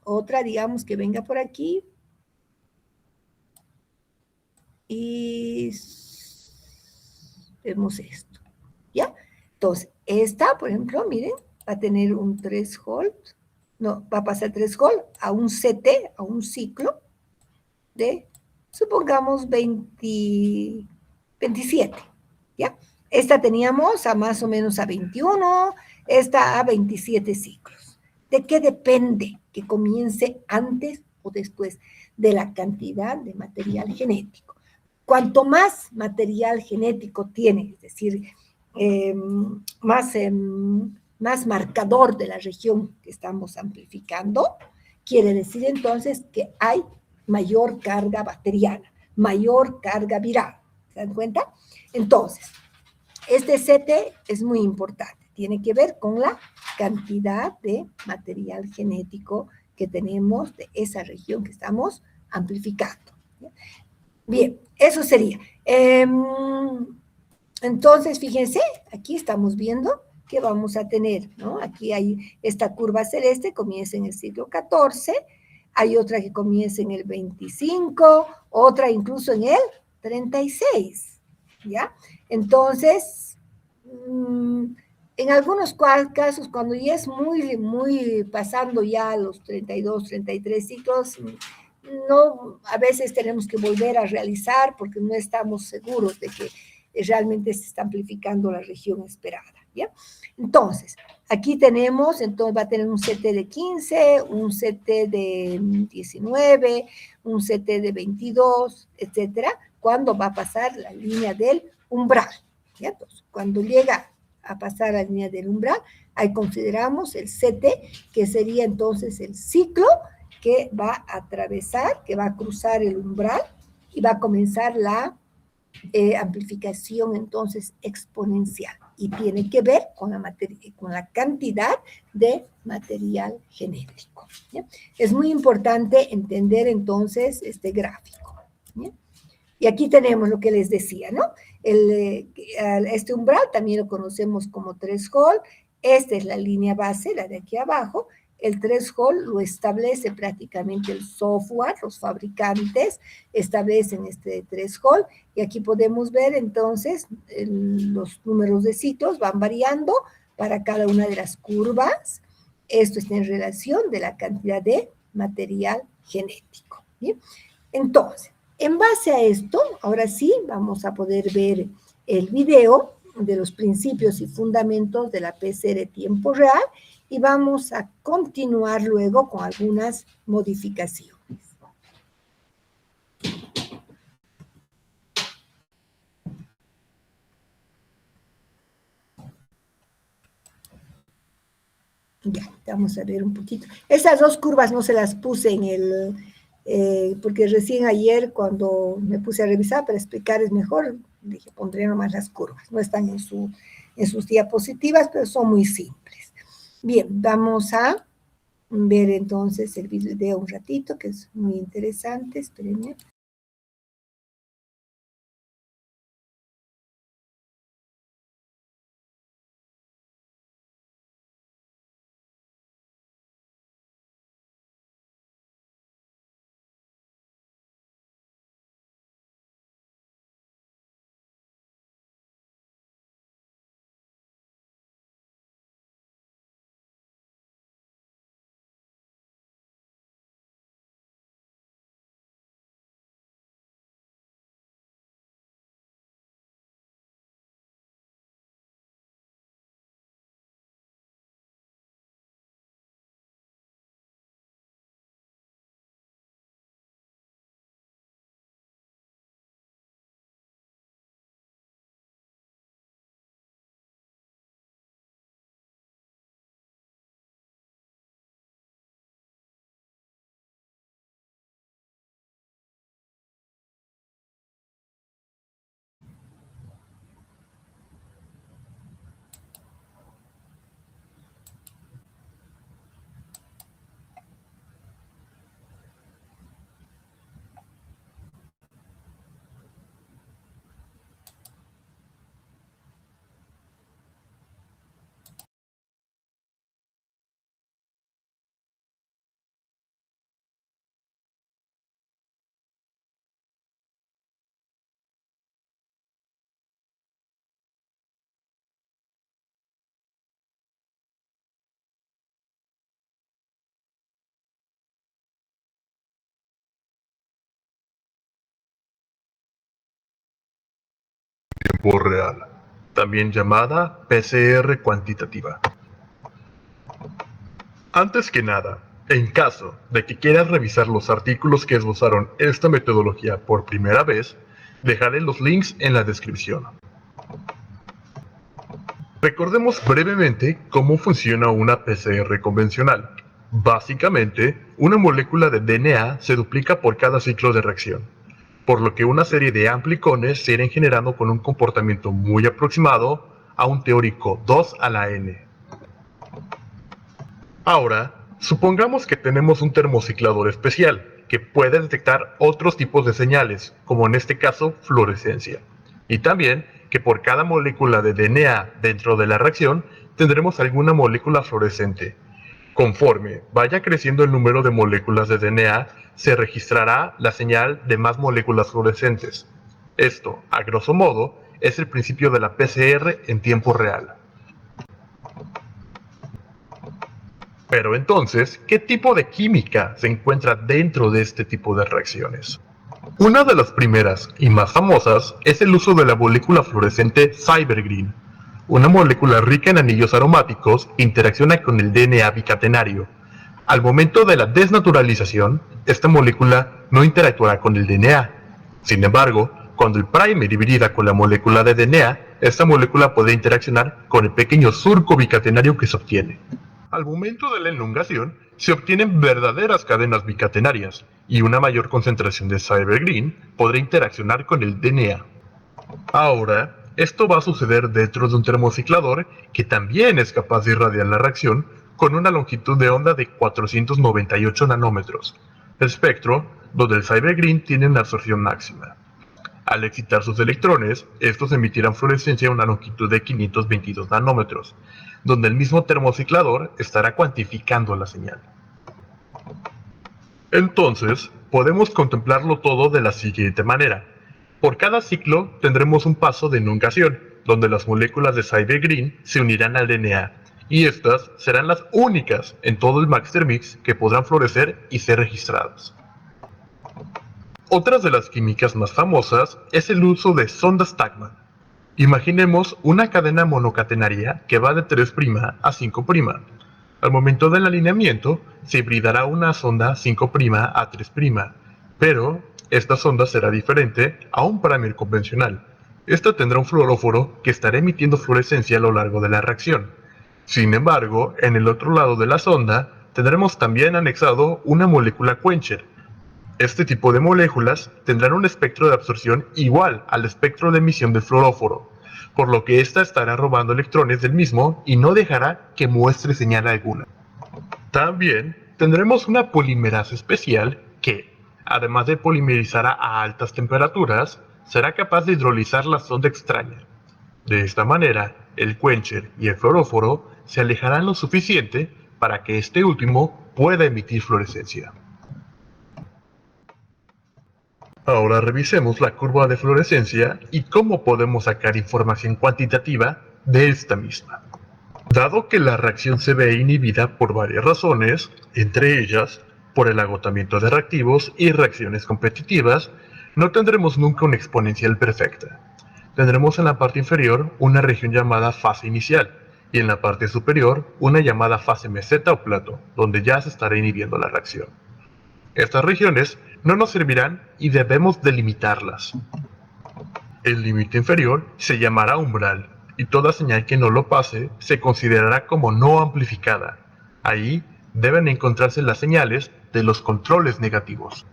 otra, digamos, que venga por aquí, y vemos esto, ¿ya? Entonces, esta, por ejemplo, miren, va a tener un threshold, no, va a pasar threshold a un CT, a un ciclo de, supongamos, 27, ¿ya? Esta teníamos a más o menos a 21, esta a 27 ciclos. ¿De qué depende que comience antes o después? De la cantidad de material genético. Cuanto más material genético tiene, es decir, más marcador de la región que estamos amplificando, quiere decir entonces que hay mayor carga bacteriana, mayor carga viral. ¿Se dan cuenta? Entonces, este CT es muy importante. Tiene que ver con la cantidad de material genético que tenemos de esa región que estamos amplificando. Bien, eso sería. Entonces, fíjense, aquí estamos viendo que vamos a tener, ¿no? Aquí hay esta curva celeste, comienza en el siglo XIV, hay otra que comienza en el 25, otra incluso en el 36, ¿ya? Entonces, en algunos casos, cuando ya es muy pasando ya los 32, 33 ciclos, no, a veces tenemos que volver a realizar porque no estamos seguros de que realmente se está amplificando la región esperada, ¿ya? Entonces, aquí tenemos, entonces va a tener un CT de 15, un CT de 19, un CT de 22, etcétera, cuando va a pasar la línea del umbral, ¿ya? Entonces, cuando llega a pasar la línea del umbral, ahí consideramos el CT, que sería entonces el ciclo que va a atravesar, que va a cruzar el umbral y va a comenzar la amplificación entonces exponencial y tiene que ver con la cantidad de material genético. ¿Ya? Es muy importante entender entonces este gráfico. ¿Ya? Y aquí tenemos lo que les decía, ¿no? Este umbral también lo conocemos como threshold. Esta es la línea base, la de aquí abajo. El threshold lo establece prácticamente el software, los fabricantes establecen este threshold y aquí podemos ver entonces los números de ciclos van variando para cada una de las curvas. Esto está en relación de la cantidad de material genético. ¿Bien? Entonces, en base a esto, ahora sí vamos a poder ver el video de los principios y fundamentos de la PCR tiempo real y vamos a continuar luego con algunas modificaciones. Ya, vamos a ver un poquito. Esas dos curvas no se las puse en el, porque recién ayer cuando me puse a revisar para explicar es mejor, dije, pondré nomás las curvas. No están en sus diapositivas, pero son muy simples. Bien, vamos a ver entonces el video un ratito, que es muy interesante. Espérenme. Tiempo real, también llamada PCR cuantitativa. Antes que nada, en caso de que quieras revisar los artículos que esbozaron esta metodología por primera vez, dejaré los links en la descripción. Recordemos brevemente cómo funciona una PCR convencional. Básicamente, una molécula de DNA se duplica por cada ciclo de reacción, por lo que una serie de amplicones se irán generando con un comportamiento muy aproximado a un teórico 2 a la n. Ahora, supongamos que tenemos un termociclador especial que puede detectar otros tipos de señales, como en este caso fluorescencia, y también que por cada molécula de DNA dentro de la reacción tendremos alguna molécula fluorescente. Conforme vaya creciendo el número de moléculas de DNA, se registrará la señal de más moléculas fluorescentes. Esto, a grosso modo, es el principio de la PCR en tiempo real. Pero entonces, ¿qué tipo de química se encuentra dentro de este tipo de reacciones? Una de las primeras y más famosas es el uso de la molécula fluorescente Cybergreen, una molécula rica en anillos aromáticos que interacciona con el DNA bicatenario. Al momento de la desnaturalización, esta molécula no interactuará con el DNA. Sin embargo, cuando el primer hibrida con la molécula de DNA, esta molécula puede interaccionar con el pequeño surco bicatenario que se obtiene. Al momento de la elongación, se obtienen verdaderas cadenas bicatenarias, y una mayor concentración de Cybergreen podrá interaccionar con el DNA. Ahora, esto va a suceder dentro de un termociclador que también es capaz de irradiar la reacción con una longitud de onda de 498 nanómetros, espectro donde el Cybergreen tiene una absorción máxima. Al excitar sus electrones, estos emitirán fluorescencia a una longitud de 522 nanómetros, donde el mismo termociclador estará cuantificando la señal. Entonces, podemos contemplarlo todo de la siguiente manera. Por cada ciclo tendremos un paso de elongación, donde las moléculas de Cybergreen se unirán al DNA, y estas serán las únicas en todo el Master Mix que podrán fluorescer y ser registradas. Otras de las químicas más famosas es el uso de sondas Tachmann. Imaginemos una cadena monocatenaria que va de 3' a 5'. Al momento del alineamiento, se hibridará una sonda 5' a 3', pero esta sonda será diferente a un primer convencional. Esta tendrá un fluoróforo que estará emitiendo fluorescencia a lo largo de la reacción. Sin embargo, en el otro lado de la sonda, tendremos también anexado una molécula quencher. Este tipo de moléculas tendrán un espectro de absorción igual al espectro de emisión del fluoróforo, por lo que ésta estará robando electrones del mismo y no dejará que muestre señal alguna. También tendremos una polimerasa especial que, además de polimerizar a altas temperaturas, será capaz de hidrolizar la sonda extraña. De esta manera, el quencher y el fluoróforo se alejarán lo suficiente para que este último pueda emitir fluorescencia. Ahora revisemos la curva de fluorescencia y cómo podemos sacar información cuantitativa de esta misma. Dado que la reacción se ve inhibida por varias razones, entre ellas por el agotamiento de reactivos y reacciones competitivas, no tendremos nunca una exponencial perfecta. Tendremos en la parte inferior una región llamada fase inicial y en la parte superior una llamada fase meseta o plato, donde ya se estará inhibiendo la reacción. Estas regiones no nos servirán y debemos delimitarlas. El límite inferior se llamará umbral y toda señal que no lo pase se considerará como no amplificada. Ahí deben encontrarse las señales de los controles negativos.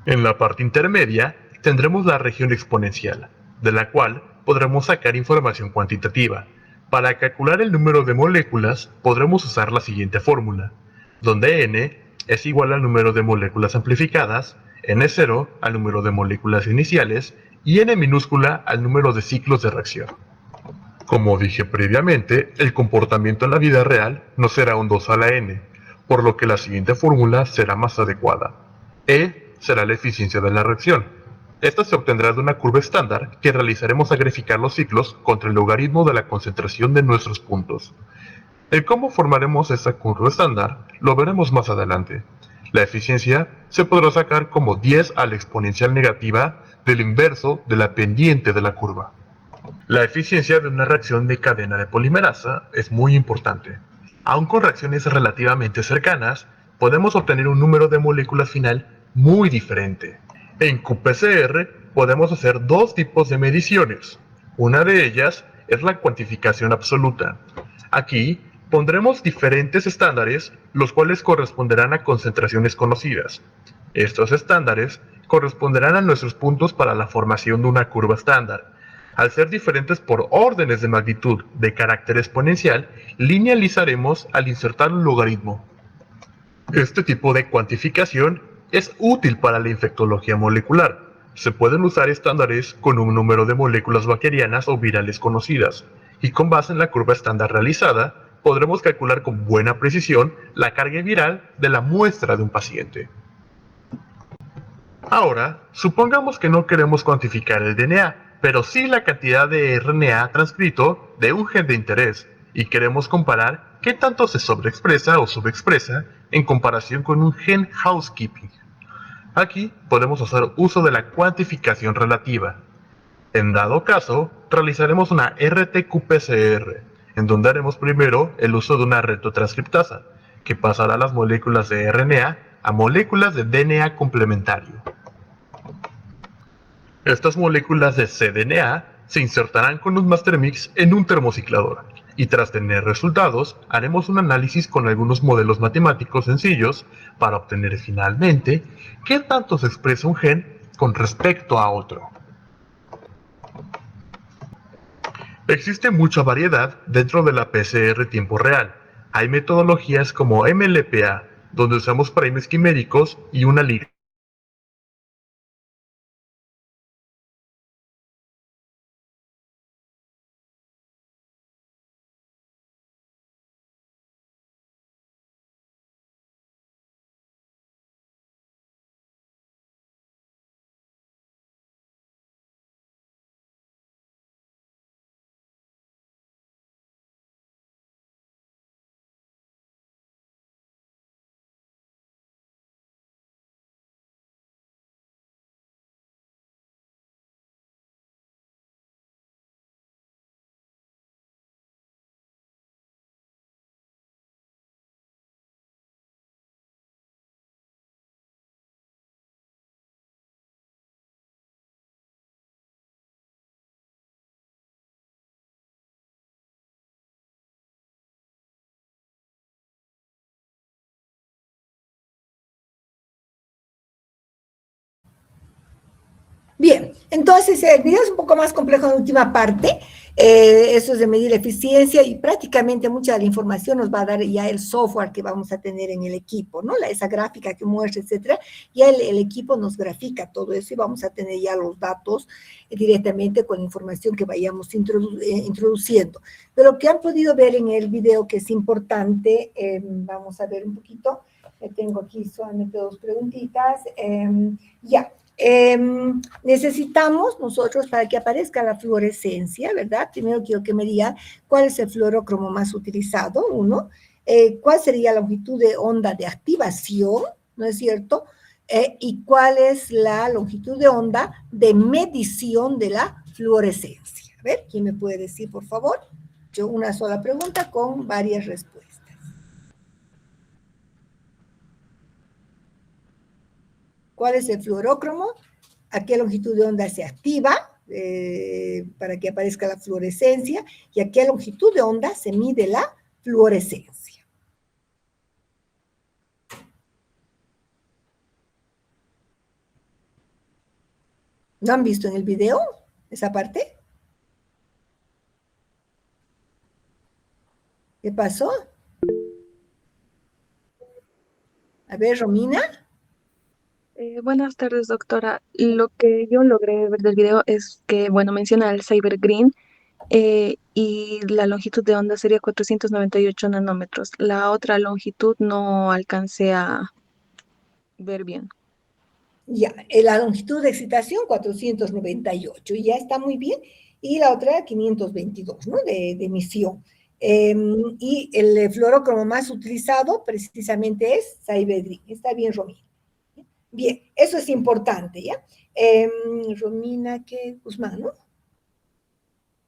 En la parte intermedia tendremos la región exponencial, de la cual podremos sacar información cuantitativa. Para calcular el número de moléculas podremos usar la siguiente fórmula, donde n es igual al número de moléculas amplificadas, n0 al número de moléculas iniciales y n minúscula al número de ciclos de reacción. Como dije previamente, el comportamiento en la vida real no será un 2 a la n, por lo que la siguiente fórmula será más adecuada. E será la eficiencia de la reacción. Esta se obtendrá de una curva estándar que realizaremos a graficar los ciclos contra el logaritmo de la concentración de nuestros puntos. El cómo formaremos esta curva estándar lo veremos más adelante. La eficiencia se podrá sacar como 10 a la exponencial negativa del inverso de la pendiente de la curva. La eficiencia de una reacción de cadena de polimerasa es muy importante. Aun con reacciones relativamente cercanas, podemos obtener un número de moléculas final muy diferente. En qPCR podemos hacer dos tipos de mediciones. Una de ellas es la cuantificación absoluta. Aquí pondremos diferentes estándares, los cuales corresponderán a concentraciones conocidas. Estos estándares corresponderán a nuestros puntos para la formación de una curva estándar. Al ser diferentes por órdenes de magnitud de carácter exponencial, linealizaremos al insertar un logaritmo. Este tipo de cuantificación es útil para la infectología molecular. Se pueden usar estándares con un número de moléculas bacterianas o virales conocidas, y con base en la curva estándar realizada, podremos calcular con buena precisión la carga viral de la muestra de un paciente. Ahora, supongamos que no queremos cuantificar el DNA, pero sí la cantidad de RNA transcrito de un gen de interés, y queremos comparar qué tanto se sobreexpresa o subexpresa en comparación con un gen housekeeping. Aquí podemos hacer uso de la cuantificación relativa. En dado caso, realizaremos una RT-qPCR, en donde haremos primero el uso de una retrotranscriptasa, que pasará las moléculas de RNA a moléculas de DNA complementario. Estas moléculas de cDNA se insertarán con un master mix en un termociclador, y tras tener resultados, haremos un análisis con algunos modelos matemáticos sencillos para obtener finalmente qué tanto se expresa un gen con respecto a otro. Existe mucha variedad dentro de la PCR tiempo real. Hay metodologías como MLPA, donde usamos primers quiméricos y una liga. Bien, entonces el video es un poco más complejo en la última parte, eso es de medir eficiencia y prácticamente mucha de la información nos va a dar ya el software que vamos a tener en el equipo, ¿no? Esa gráfica que muestra, etcétera, ya el equipo nos grafica todo eso y vamos a tener ya los datos directamente con la información que vayamos introduciendo. De lo que han podido ver en el video que es importante, vamos a ver un poquito, tengo aquí solamente dos preguntitas, ya. Necesitamos nosotros para que aparezca la fluorescencia, ¿verdad? Primero quiero que me diga cuál es el fluorócromo más utilizado, uno, cuál sería la longitud de onda de activación, ¿no es cierto? Y cuál es la longitud de onda de medición de la fluorescencia. A ver, ¿quién me puede decir, por favor? Yo una sola pregunta con varias respuestas. ¿Cuál es el fluorócromo? ¿A qué longitud de onda se activa para que aparezca la fluorescencia? ¿Y a qué longitud de onda se mide la fluorescencia? ¿No han visto en el video esa parte? ¿Qué pasó? A ver, Romina. Buenas tardes, doctora. Lo que yo logré ver del video es que, bueno, menciona el Cyber Green y la longitud de onda sería 498 nanómetros. La otra longitud no alcancé a ver bien. Ya, la longitud de excitación 498, y ya está muy bien. Y la otra 522, ¿no? De emisión. Y el fluorócromo más utilizado precisamente es Cyber Green. Está bien, Romina. Bien, eso es importante, ¿ya? Romina, ¿qué? Guzmán, ¿no?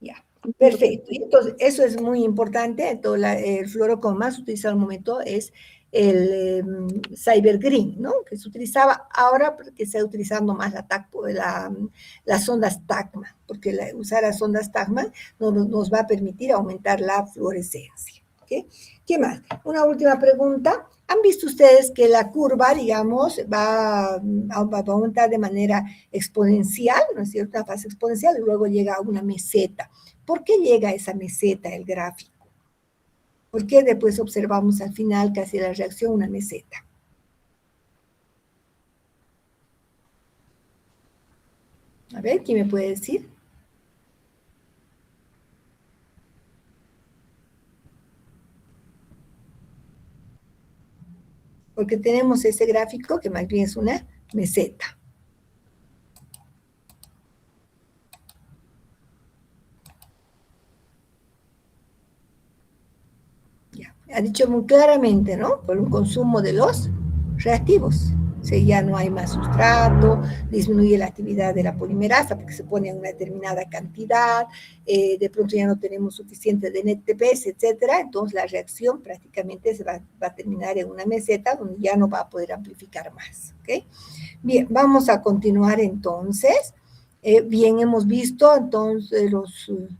Ya. Perfecto. Y entonces, eso es muy importante. Entonces, el fluorocom más utilizado al momento es el Cyber Green, ¿no? Que se utilizaba ahora, que se está utilizando más las sondas TACMA, porque usar las sondas TACMA nos va a permitir aumentar la fluorescencia. ¿Okay? ¿Qué más? Una última pregunta. ¿Han visto ustedes que la curva, digamos, va a aumentar de manera exponencial, ¿no es cierto? Una fase exponencial y luego llega a una meseta. ¿Por qué llega a esa meseta el gráfico? ¿Por qué después observamos al final, casi la reacción, una meseta? A ver, ¿quién me puede decir? Porque tenemos ese gráfico que más bien es una meseta. Ya, ha dicho muy claramente, ¿no? Por un consumo de los reactivos. O sea, ya no hay más sustrato, disminuye la actividad de la polimerasa porque se pone en una determinada cantidad, de pronto ya no tenemos suficiente de NTPs, etcétera, entonces la reacción prácticamente se va a terminar en una meseta donde ya no va a poder amplificar más, ¿ok? Bien, vamos a continuar entonces. Bien, hemos visto entonces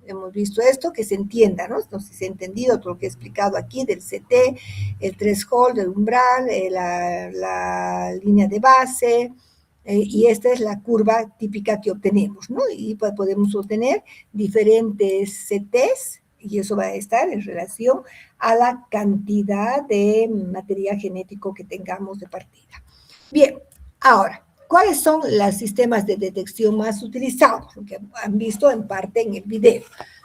hemos visto esto, que se entienda, ¿no? No sé si se ha entendido todo lo que he explicado aquí del CT, el threshold, el umbral, la línea de base, y esta es la curva típica que obtenemos, ¿no? Y pues podemos obtener diferentes CTs, y eso va a estar en relación a la cantidad de material genético que tengamos de partida. Bien, ahora, ¿cuáles son los sistemas de detección más utilizados? Lo que han visto en parte en el video.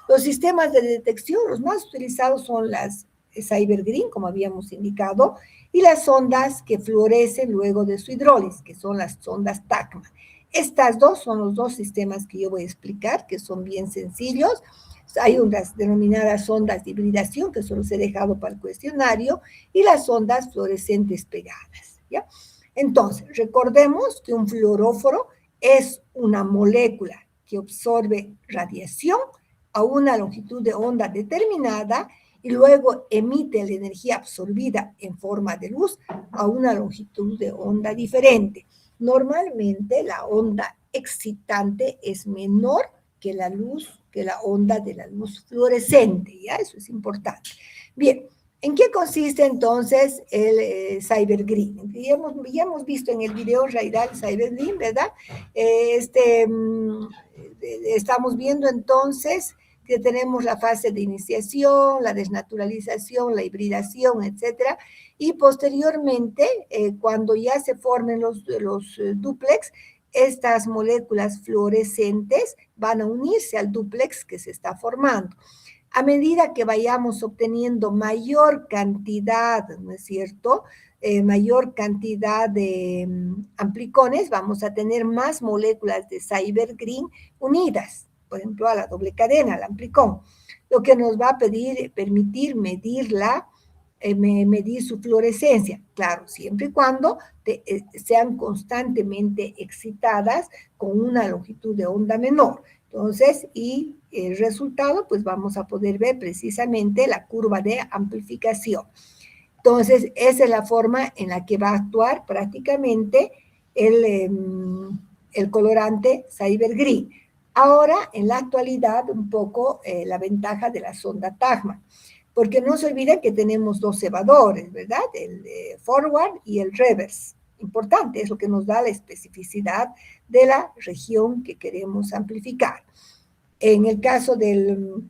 Los sistemas de detección, los más utilizados son las Cyber Green, como habíamos indicado, y las sondas que fluorecen luego de su hidrólisis, que son las sondas TACMA. Estas dos son los dos sistemas que yo voy a explicar, que son bien sencillos. Hay unas denominadas sondas de hibridación, que solo se ha dejado para el cuestionario, y las sondas fluorescentes pegadas, ¿ya? Entonces, recordemos que un fluoróforo es una molécula que absorbe radiación a una longitud de onda determinada y luego emite la energía absorbida en forma de luz a una longitud de onda diferente. Normalmente la onda excitante es menor que la luz, que la onda de la luz fluorescente, ¿ya? Eso es importante. Bien, ¿en qué consiste entonces el Cyber Green? Ya hemos visto en el video en realidad el Cyber Green, ¿verdad? Estamos viendo entonces que tenemos la fase de iniciación, la desnaturalización, la hibridación, etcétera, y posteriormente, cuando ya se formen los dúplex, estas moléculas fluorescentes van a unirse al dúplex que se está formando. A medida que vayamos obteniendo mayor cantidad, ¿no es cierto?, mayor cantidad de amplicones, vamos a tener más moléculas de Cyber Green unidas, por ejemplo, a la doble cadena, al amplicón, lo que nos va a permitir medir su fluorescencia, claro, siempre y cuando sean constantemente excitadas con una longitud de onda menor. Entonces, y el resultado, pues vamos a poder ver precisamente la curva de amplificación. Entonces, esa es la forma en la que va a actuar prácticamente el colorante Cyber Green. Ahora, en la actualidad, un poco la ventaja de la sonda TACMA, porque no se olviden que tenemos dos cebadores, ¿verdad? El forward y el reverse. Importante, es lo que nos da la especificidad de la región que queremos amplificar. En el caso de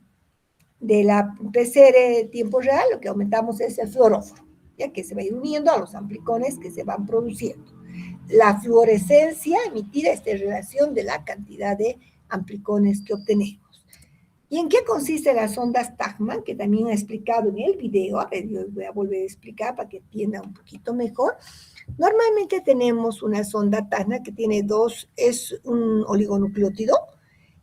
la PCR tiempo real, lo que aumentamos es el fluoróforo, ya que se va a ir uniendo a los amplicones que se van produciendo. La fluorescencia emitida es en relación de la cantidad de amplicones que obtenemos. ¿Y en qué consiste las sondas TACMA? Que también he explicado en el video. A ver, yo voy a volver a explicar para que entienda un poquito mejor. Normalmente tenemos una sonda TACMA que tiene es un oligonucleótido.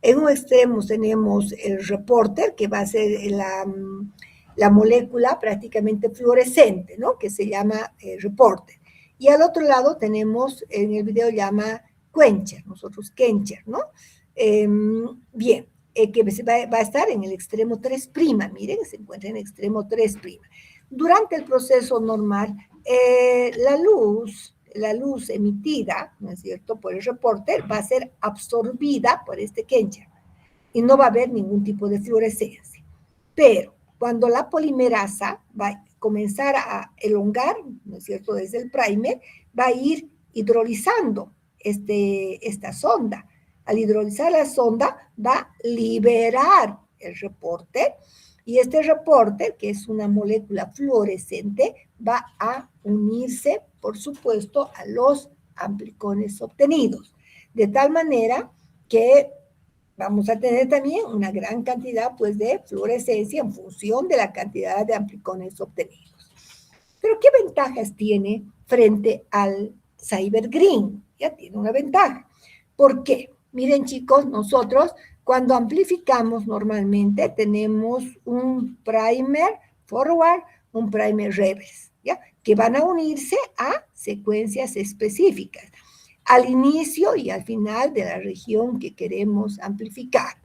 En un extremo tenemos el reporter, que va a ser la molécula prácticamente fluorescente, ¿no? Que se llama reporter. Y al otro lado tenemos, en el video llama quencher, nosotros quencher, ¿no? Bien. que va a estar en el extremo 3', miren, se encuentra en el extremo 3'. Durante el proceso normal, la luz emitida, ¿no es cierto?, por el reporter va a ser absorbida por este quencher y no va a haber ningún tipo de fluorescencia. Pero cuando la polimerasa va a comenzar a elongar, ¿no es cierto?, desde el primer, va a ir hidrolizando esta sonda. Al hidrolizar la sonda, va a liberar el reporter, y este reporter, que es una molécula fluorescente, va a unirse, por supuesto, a los amplicones obtenidos. De tal manera que vamos a tener también una gran cantidad, pues, de fluorescencia en función de la cantidad de amplicones obtenidos. Pero, ¿qué ventajas tiene frente al Cyber Green? Ya tiene una ventaja. ¿Por qué? Miren, chicos, nosotros cuando amplificamos normalmente tenemos un primer forward, un primer reverse, ¿ya?, que van a unirse a secuencias específicas al inicio y al final de la región que queremos amplificar.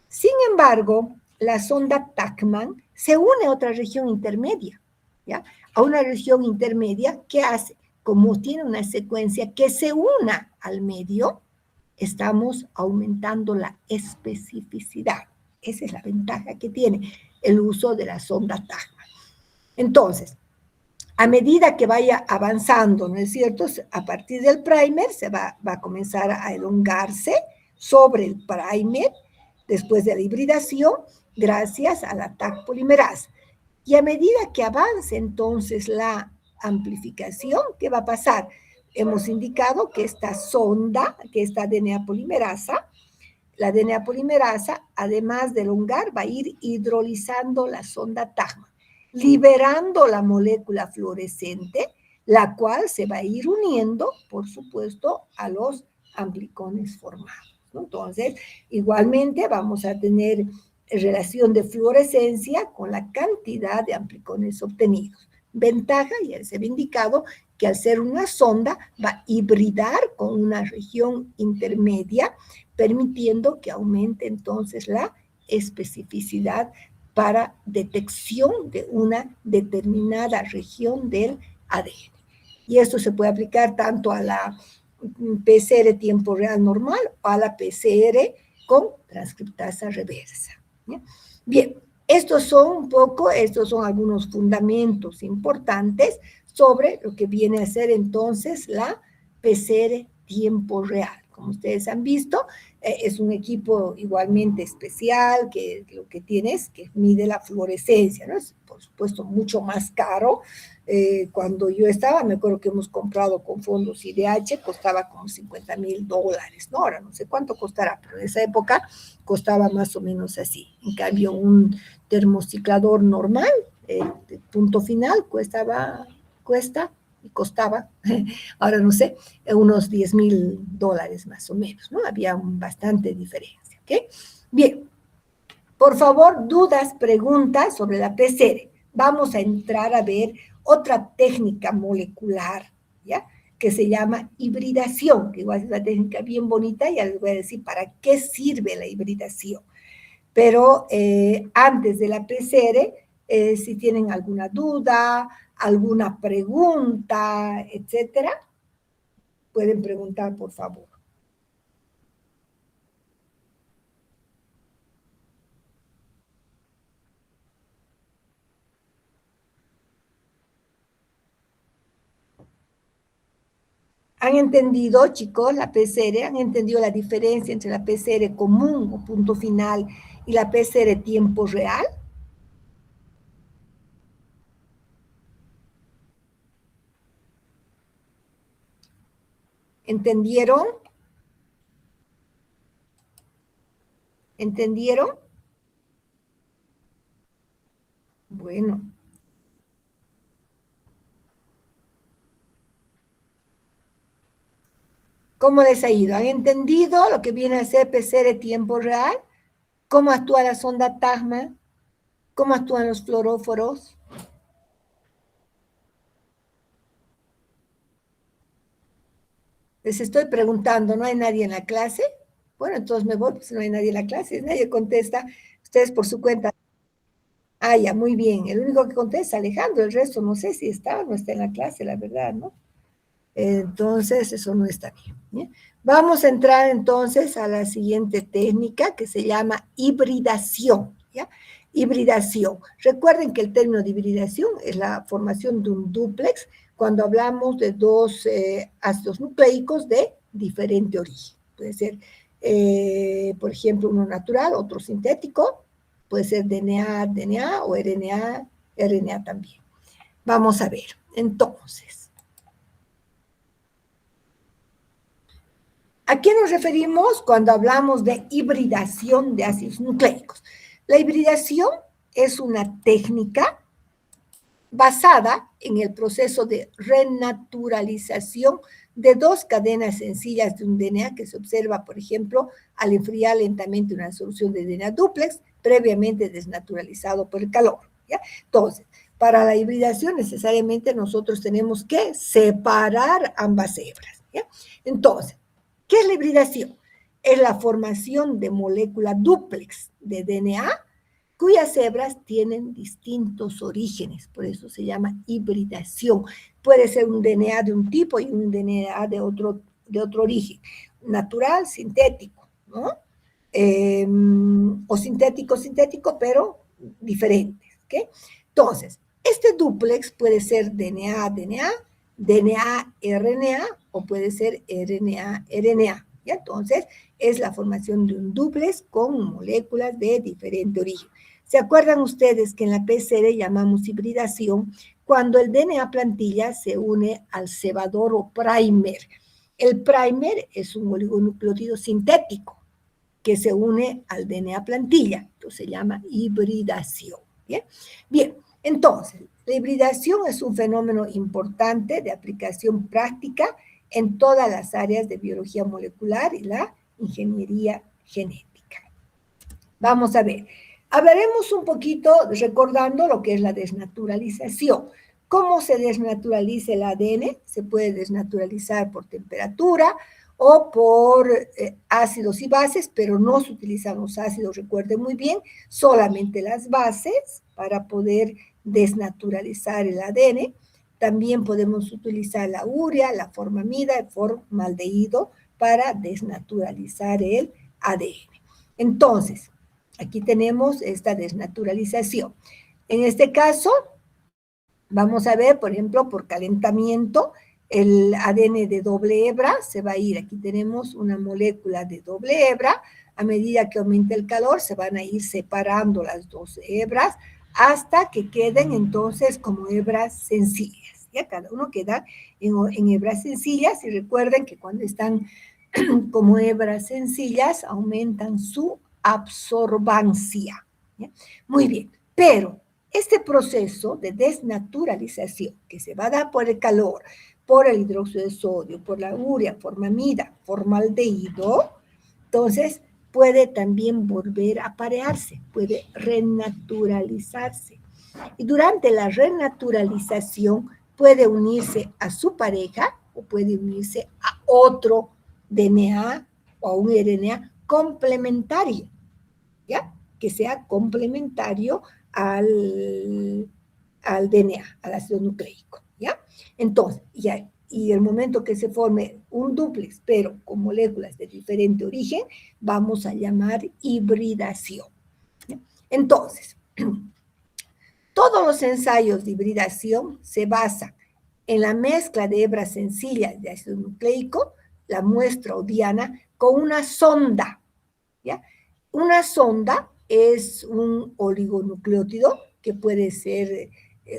Sin embargo, la sonda Tachman se une a otra región intermedia, ¿ya?, a una región intermedia que hace, como tiene una secuencia que se una al medio, estamos aumentando la especificidad. Esa es la ventaja que tiene el uso de la sonda Tachman. Entonces, a medida que vaya avanzando, ¿no es cierto?, a partir del primer se va a comenzar a elongarse sobre el primer después de la hibridación gracias a la Taq polimerasa. Y a medida que avance entonces la amplificación, ¿qué va a pasar? Hemos indicado que esta sonda, que esta DNA polimerasa, la DNA polimerasa, además de elongar, va a ir hidrolizando la sonda Tachman, liberando la molécula fluorescente, la cual se va a ir uniendo, por supuesto, a los amplicones formados, ¿no? Entonces, igualmente vamos a tener relación de fluorescencia con la cantidad de amplicones obtenidos. Ventaja, ya se había indicado, que al ser una sonda va a hibridar con una región intermedia, permitiendo que aumente entonces la especificidad para detección de una determinada región del ADN. Y esto se puede aplicar tanto a la PCR tiempo real normal o a la PCR con transcriptasa reversa. ¿Ya? Bien, estos son algunos fundamentos importantes sobre lo que viene a ser entonces la PCR tiempo real. Como ustedes han visto, es un equipo igualmente especial que lo que tiene es que mide la fluorescencia, ¿no? Es, por supuesto, mucho más caro. Cuando yo estaba, me acuerdo que hemos comprado con fondos IDH, costaba como $50,000, ¿no? Ahora no sé cuánto costará, pero en esa época costaba más o menos así. En cambio, un termociclador normal, de punto final, costaba, ahora no sé, unos $10,000 más o menos, ¿no? Había bastante diferencia, ¿ok? Bien, por favor, dudas, preguntas sobre la PCR. Vamos a entrar a ver otra técnica molecular, ¿ya?, que se llama hibridación, que igual es una técnica bien bonita, ya les voy a decir para qué sirve la hibridación. Pero antes de la PCR, si tienen alguna duda, alguna pregunta, etcétera, pueden preguntar, por favor. ¿Han entendido, chicos, la PCR? ¿Han entendido la diferencia entre la PCR común o punto final y la PCR tiempo real? ¿Entendieron? ¿Entendieron? Bueno. ¿Cómo les ha ido? ¿Han entendido lo que viene a ser PCR tiempo real? ¿Cómo actúa la sonda Tachman? ¿Cómo actúan los fluoróforos? Les estoy preguntando, ¿no hay nadie en la clase? Bueno, entonces me voy, pues no hay nadie en la clase, nadie contesta, ustedes por su cuenta. Ah, ya, muy bien. El único que contesta, Alejandro, el resto no sé si está o no está en la clase, la verdad, ¿no? Entonces, eso no está bien. ¿Bien? Vamos a entrar entonces a la siguiente técnica que se llama hibridación. ¿Ya? Hibridación. Recuerden que el término de hibridación es la formación de un dúplex cuando hablamos de dos ácidos nucleicos de diferente origen. Puede ser, por ejemplo, uno natural, otro sintético, puede ser DNA, DNA o RNA, RNA también. Vamos a ver. Entonces, ¿a qué nos referimos cuando hablamos de hibridación de ácidos nucleicos? La hibridación es una técnica basada en el proceso de renaturalización de dos cadenas sencillas de un DNA que se observa, por ejemplo, al enfriar lentamente una solución de DNA dúplex previamente desnaturalizado por el calor. ¿Ya? Entonces, para la hibridación necesariamente nosotros tenemos que separar ambas hebras. ¿Ya? Entonces, ¿qué es la hibridación? Es la formación de molécula dúplex de DNA cuyas hebras tienen distintos orígenes, por eso se llama hibridación. Puede ser un DNA de un tipo y un DNA de otro origen, natural, sintético, ¿no? O sintético, pero diferentes, ¿ok? Entonces, este dúplex puede ser DNA-DNA, DNA-RNA o puede ser RNA-RNA. ¿Ya? Entonces, es la formación de un dúplex con moléculas de diferente origen. ¿Se acuerdan ustedes que en la PCR llamamos hibridación cuando el DNA plantilla se une al cebador o primer? El primer es un oligonucleótido sintético que se une al DNA plantilla, entonces se llama hibridación. ¿Bien? Bien, entonces, la hibridación es un fenómeno importante de aplicación práctica en todas las áreas de biología molecular y la ingeniería genética. Vamos a ver. Hablaremos un poquito recordando lo que es la desnaturalización. ¿Cómo se desnaturaliza el ADN? Se puede desnaturalizar por temperatura o por ácidos y bases, pero no se utilizan los ácidos, recuerden muy bien, solamente las bases para poder desnaturalizar el ADN. También podemos utilizar la urea, la formamida, el formaldehído para desnaturalizar el ADN. Entonces, aquí tenemos esta desnaturalización. En este caso, vamos a ver, por ejemplo, por calentamiento, el ADN de doble hebra se va a ir. Aquí tenemos una molécula de doble hebra. A medida que aumenta el calor, se van a ir separando las dos hebras hasta que queden entonces como hebras sencillas. ¿Ya? Cada uno queda en hebras sencillas y recuerden que cuando están como hebras sencillas aumentan su absorbancia. ¿Ya? Muy bien, pero este proceso de desnaturalización que se va a dar por el calor, por el hidróxido de sodio, por la urea, formamida, formaldehído, entonces puede también volver a parearse, puede renaturalizarse. Y durante la renaturalización puede unirse a su pareja o puede unirse a otro DNA o a un RNA complementario, ¿ya? Que sea complementario al DNA, al ácido nucleico, ¿ya? Entonces, ya, y el momento que se forme un dúplex, pero con moléculas de diferente origen, vamos a llamar hibridación. ¿Ya? Entonces, todos los ensayos de hibridación se basan en la mezcla de hebras sencillas de ácido nucleico, la muestra o diana, con una sonda, ¿ya? Una sonda es un oligonucleótido, que puede ser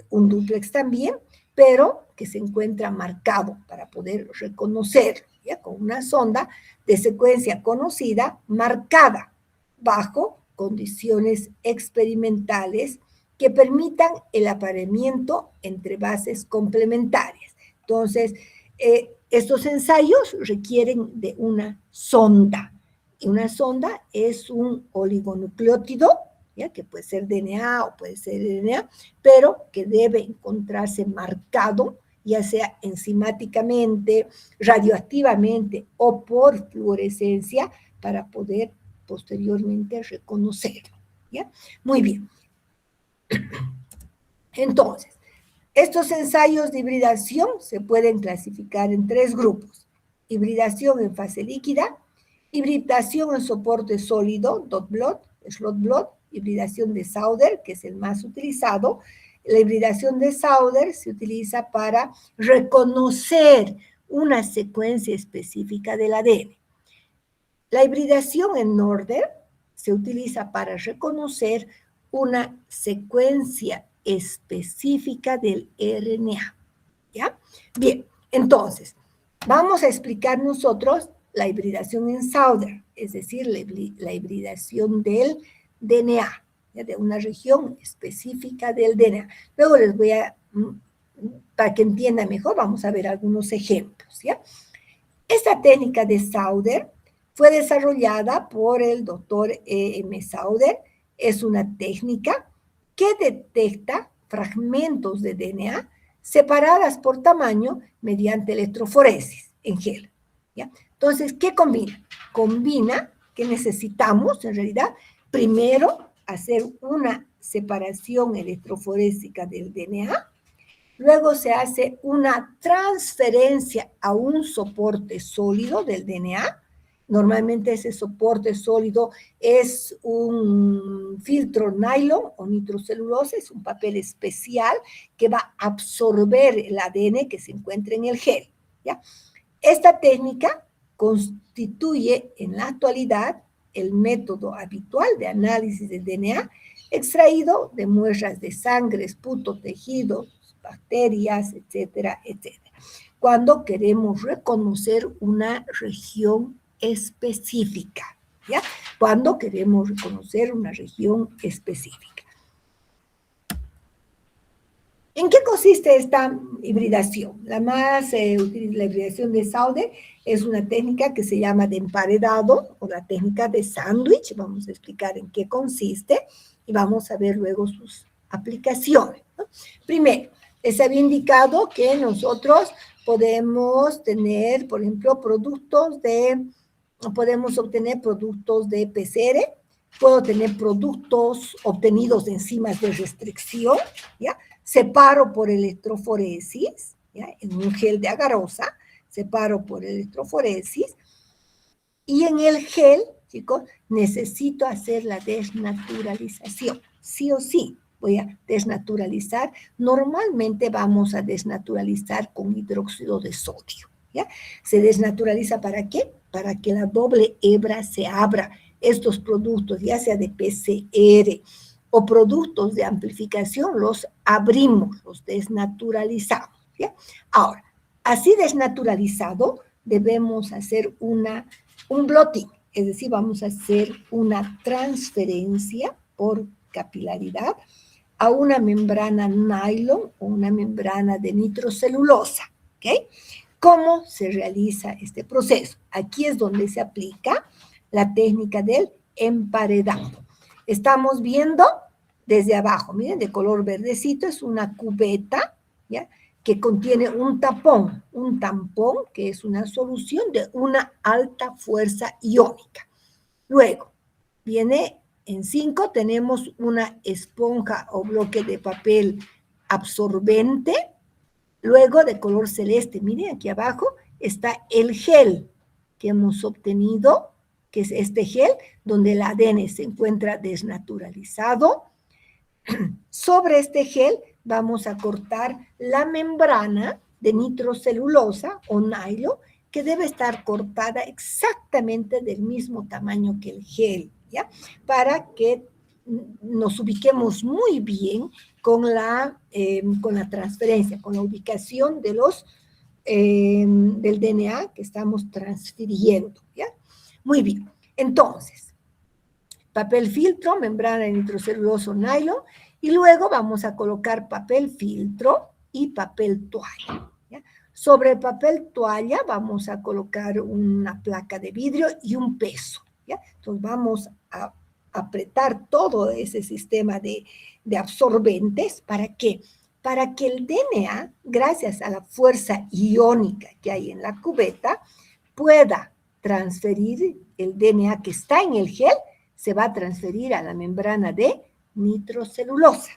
un dúplex también, pero que se encuentra marcado para poder reconocerlo, ¿ya? Con una sonda de secuencia conocida, marcada, bajo condiciones experimentales que permitan el apareamiento entre bases complementarias. Entonces, estos ensayos requieren de una sonda. Y una sonda es un oligonucleótido, ¿ya? Que puede ser DNA o puede ser RNA, pero que debe encontrarse marcado, ya sea enzimáticamente, radioactivamente o por fluorescencia, para poder posteriormente reconocerlo, ¿ya? Muy bien. Entonces, estos ensayos de hibridación se pueden clasificar en 3 grupos. Hibridación en fase líquida, hibridación en soporte sólido, dot blot, slot blot, hibridación de Sauder, que es el más utilizado. La hibridación de Sauder se utiliza para reconocer una secuencia específica del ADN. La hibridación en Norder se utiliza para reconocer una secuencia específica del RNA, ¿ya? Bien, entonces, vamos a explicar nosotros la hibridación en Sauder, es decir, la hibridación del DNA, ¿ya? De una región específica del DNA. Luego les voy a, para que entiendan mejor, vamos a ver algunos ejemplos, ¿ya? Esta técnica de Sauder fue desarrollada por el doctor E.M. Sauder. Es una técnica que detecta fragmentos de DNA separadas por tamaño mediante electroforesis en gel, ¿ya? Entonces, ¿qué combina? Combina que necesitamos, en realidad, primero hacer una separación electroforésica del DNA, luego se hace una transferencia a un soporte sólido del DNA. Normalmente ese soporte sólido es un filtro nylon o nitrocelulosa, es un papel especial que va a absorber el ADN que se encuentra en el gel, ¿ya? Esta técnica constituye en la actualidad el método habitual de análisis del DNA extraído de muestras de sangre, esputo, tejidos, bacterias, etcétera, etcétera, cuando queremos reconocer una región específica, ¿ya? Cuando queremos reconocer una región específica. ¿En qué consiste esta hibridación? La hibridación de Sauder es una técnica que se llama de emparedado o la técnica de sándwich. Vamos a explicar en qué consiste y vamos a ver luego sus aplicaciones, ¿no? Primero, les había indicado que nosotros podemos tener, por ejemplo, podemos obtener productos de PCR, puedo tener productos obtenidos de enzimas de restricción, ¿ya? Separo por electroforesis, ¿ya? En un gel de agarosa, separo por electroforesis, y en el gel, chicos, necesito hacer la desnaturalización, sí o sí. Voy a desnaturalizar. Normalmente vamos a desnaturalizar con hidróxido de sodio, ¿ya? ¿Se desnaturaliza para qué? Para que la doble hebra se abra. Estos productos, ya sea de PCR o productos de amplificación, los abrimos, los desnaturalizamos, ¿ya? Ahora, así desnaturalizado, debemos hacer un blotting, es decir, vamos a hacer una transferencia por capilaridad a una membrana nylon o una membrana de nitrocelulosa, ¿ok? ¿Cómo se realiza este proceso? Aquí es donde se aplica la técnica del emparedado. Estamos viendo desde abajo, miren, de color verdecito, es una cubeta, ¿ya? Que contiene un tampón que es una solución de una alta fuerza iónica. Luego, viene en 5, tenemos una esponja o bloque de papel absorbente. Luego, de color celeste, miren aquí abajo, está el gel que hemos obtenido, que es este gel, donde el ADN se encuentra desnaturalizado. Sobre este gel vamos a cortar la membrana de nitrocelulosa o nylon, que debe estar cortada exactamente del mismo tamaño que el gel, ¿ya? Para que nos ubiquemos muy bien con la transferencia, con la ubicación de del DNA que estamos transfiriendo, ¿ya? Muy bien, entonces, papel filtro, membrana de nitrocelulosa o nylon, y luego vamos a colocar papel filtro y papel toalla, ¿ya? Sobre el papel toalla vamos a colocar una placa de vidrio y un peso, ¿ya? Entonces vamos a apretar todo ese sistema de absorbentes. ¿Para qué? Para que el DNA, gracias a la fuerza iónica que hay en la cubeta, pueda transferir el DNA que está en el gel se va a transferir a la membrana de nitrocelulosa,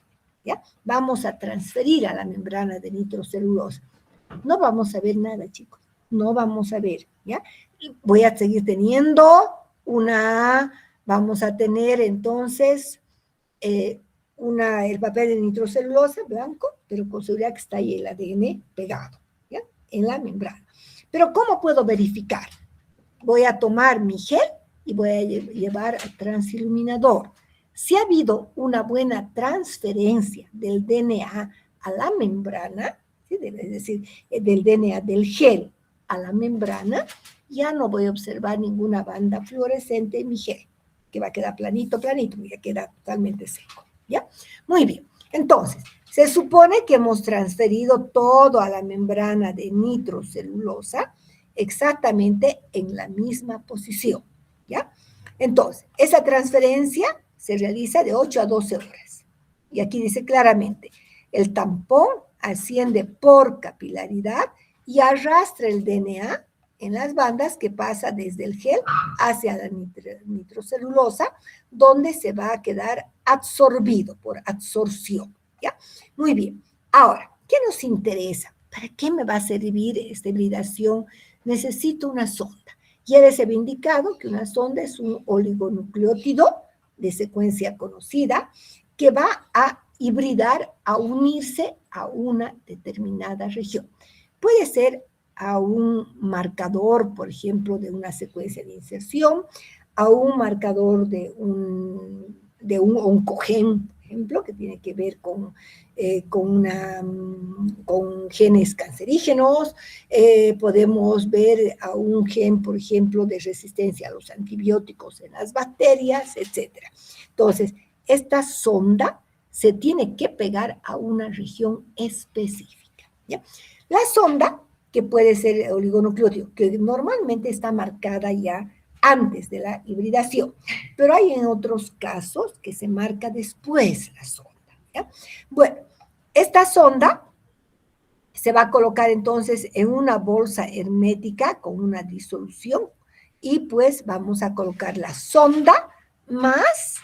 ¿ya? Vamos a transferir a la membrana de nitrocelulosa. No vamos a ver nada, chicos, no vamos a ver, ¿ya? Voy a seguir teniendo vamos a tener entonces el papel de nitrocelulosa blanco, pero con seguridad que está ahí el ADN pegado, ¿ya? En la membrana. Pero ¿cómo puedo verificar? Voy a tomar mi gel y voy a llevar al transiluminador. Si ha habido una buena transferencia del DNA a la membrana, ¿sí? Es decir, del DNA del gel a la membrana, ya no voy a observar ninguna banda fluorescente en mi gel, que va a quedar planito, ya queda totalmente seco, ¿ya? Muy bien, entonces, se supone que hemos transferido todo a la membrana de nitrocelulosa exactamente en la misma posición, ¿ya? Entonces, esa transferencia se realiza de 8 a 12 horas. Y aquí dice claramente, el tampón asciende por capilaridad y arrastra el DNA en las bandas que pasa desde el gel hacia la nitrocelulosa, donde se va a quedar absorbido por absorción, ¿ya? Muy bien. Ahora, ¿qué nos interesa? ¿Para qué me va a servir esta hibridación? Necesito una sonda. Ya se había indicado que una sonda es un oligonucleótido de secuencia conocida que va a hibridar, a unirse a una determinada región. Puede ser a un marcador, por ejemplo, de una secuencia de inserción, a un marcador de un oncogen, por ejemplo, que tiene que ver con genes cancerígenos. Podemos ver a un gen, por ejemplo, de resistencia a los antibióticos en las bacterias, etc. Entonces, esta sonda se tiene que pegar a una región específica, ¿ya? La sonda, que puede ser oligonucleótido, que normalmente está marcada ya antes de la hibridación, pero hay en otros casos que se marca después la sonda, ¿ya? Bueno, esta sonda se va a colocar entonces en una bolsa hermética con una disolución y pues vamos a colocar la sonda más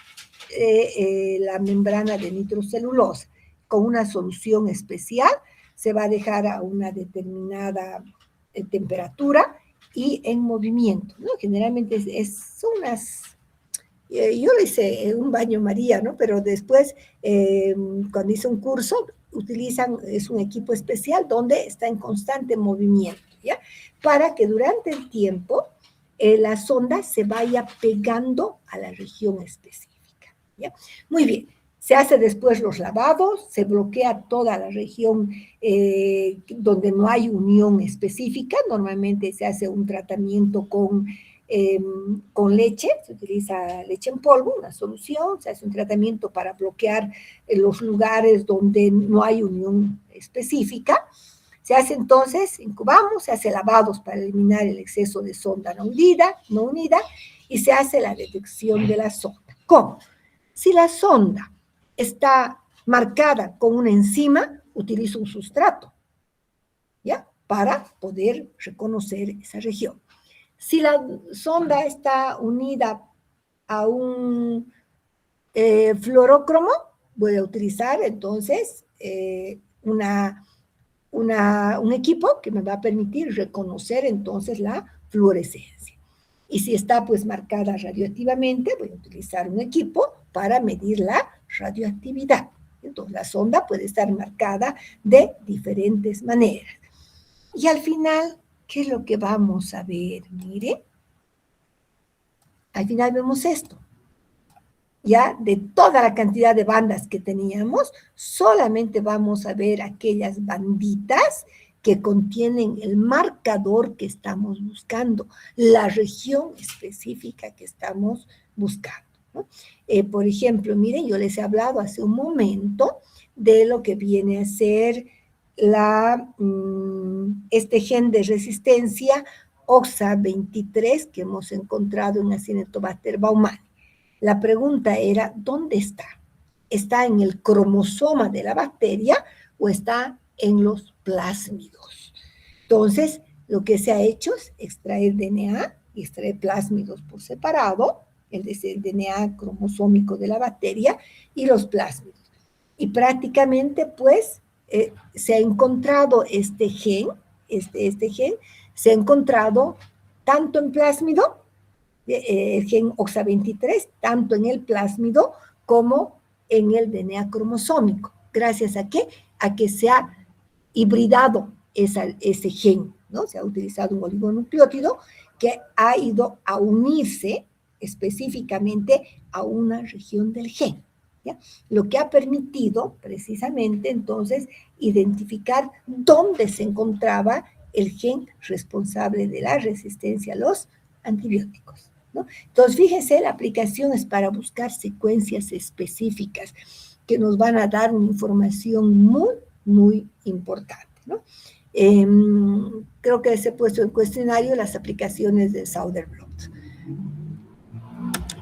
la membrana de nitrocelulosa con una solución especial. Se va a dejar a una determinada temperatura y en movimiento, ¿no? Generalmente son unas, yo le hice un baño María, ¿no? Pero después, cuando hice un curso, es un equipo especial donde está en constante movimiento, ¿ya? Para que durante el tiempo la sonda se vaya pegando a la región específica, ¿ya? Muy bien. Se hace después los lavados, se bloquea toda la región donde no hay unión específica. Normalmente se hace un tratamiento con leche, se utiliza leche en polvo, una solución, se hace un tratamiento para bloquear los lugares donde no hay unión específica. Se hace entonces, incubamos, se hace lavados para eliminar el exceso de sonda no unida, y se hace la detección de la sonda. ¿Cómo? Si la sonda está marcada con una enzima, utilizo un sustrato, ¿ya? Para poder reconocer esa región. Si la sonda está unida a un fluorócromo, voy a utilizar entonces un equipo que me va a permitir reconocer entonces la fluorescencia. Y si está pues marcada radioactivamente, voy a utilizar un equipo para medir la radioactividad. Entonces la sonda puede estar marcada de diferentes maneras. Y al final, ¿qué es lo que vamos a ver? Mire, al final vemos esto. Ya de toda la cantidad de bandas que teníamos, solamente vamos a ver aquellas banditas que contienen el marcador que estamos buscando, la región específica que estamos buscando, ¿no? Por ejemplo, miren, yo les he hablado hace un momento de lo que viene a ser este gen de resistencia OXA23 que hemos encontrado en Acinetobacter baumannii. La pregunta era, ¿dónde está? ¿Está en el cromosoma de la bacteria o está en los plásmidos? Entonces, lo que se ha hecho es extraer DNA y extrae plásmidos por separado, el DNA cromosómico de la bacteria y los plásmidos. Y prácticamente, pues, se ha encontrado este gen, se ha encontrado tanto en plásmido, el gen OXA23, tanto en el plásmido como en el DNA cromosómico. ¿Gracias a qué? A que se ha hibridado ese gen, ¿no? Se ha utilizado un oligonucleótido que ha ido a unirse específicamente a una región del gen, ¿ya? Lo que ha permitido precisamente entonces identificar dónde se encontraba el gen responsable de la resistencia a los antibióticos, ¿no? Entonces, fíjese, la aplicación es para buscar secuencias específicas que nos van a dar una información muy, muy importante, ¿no? Creo que se ha puesto en cuestionario las aplicaciones de Sauerbrot.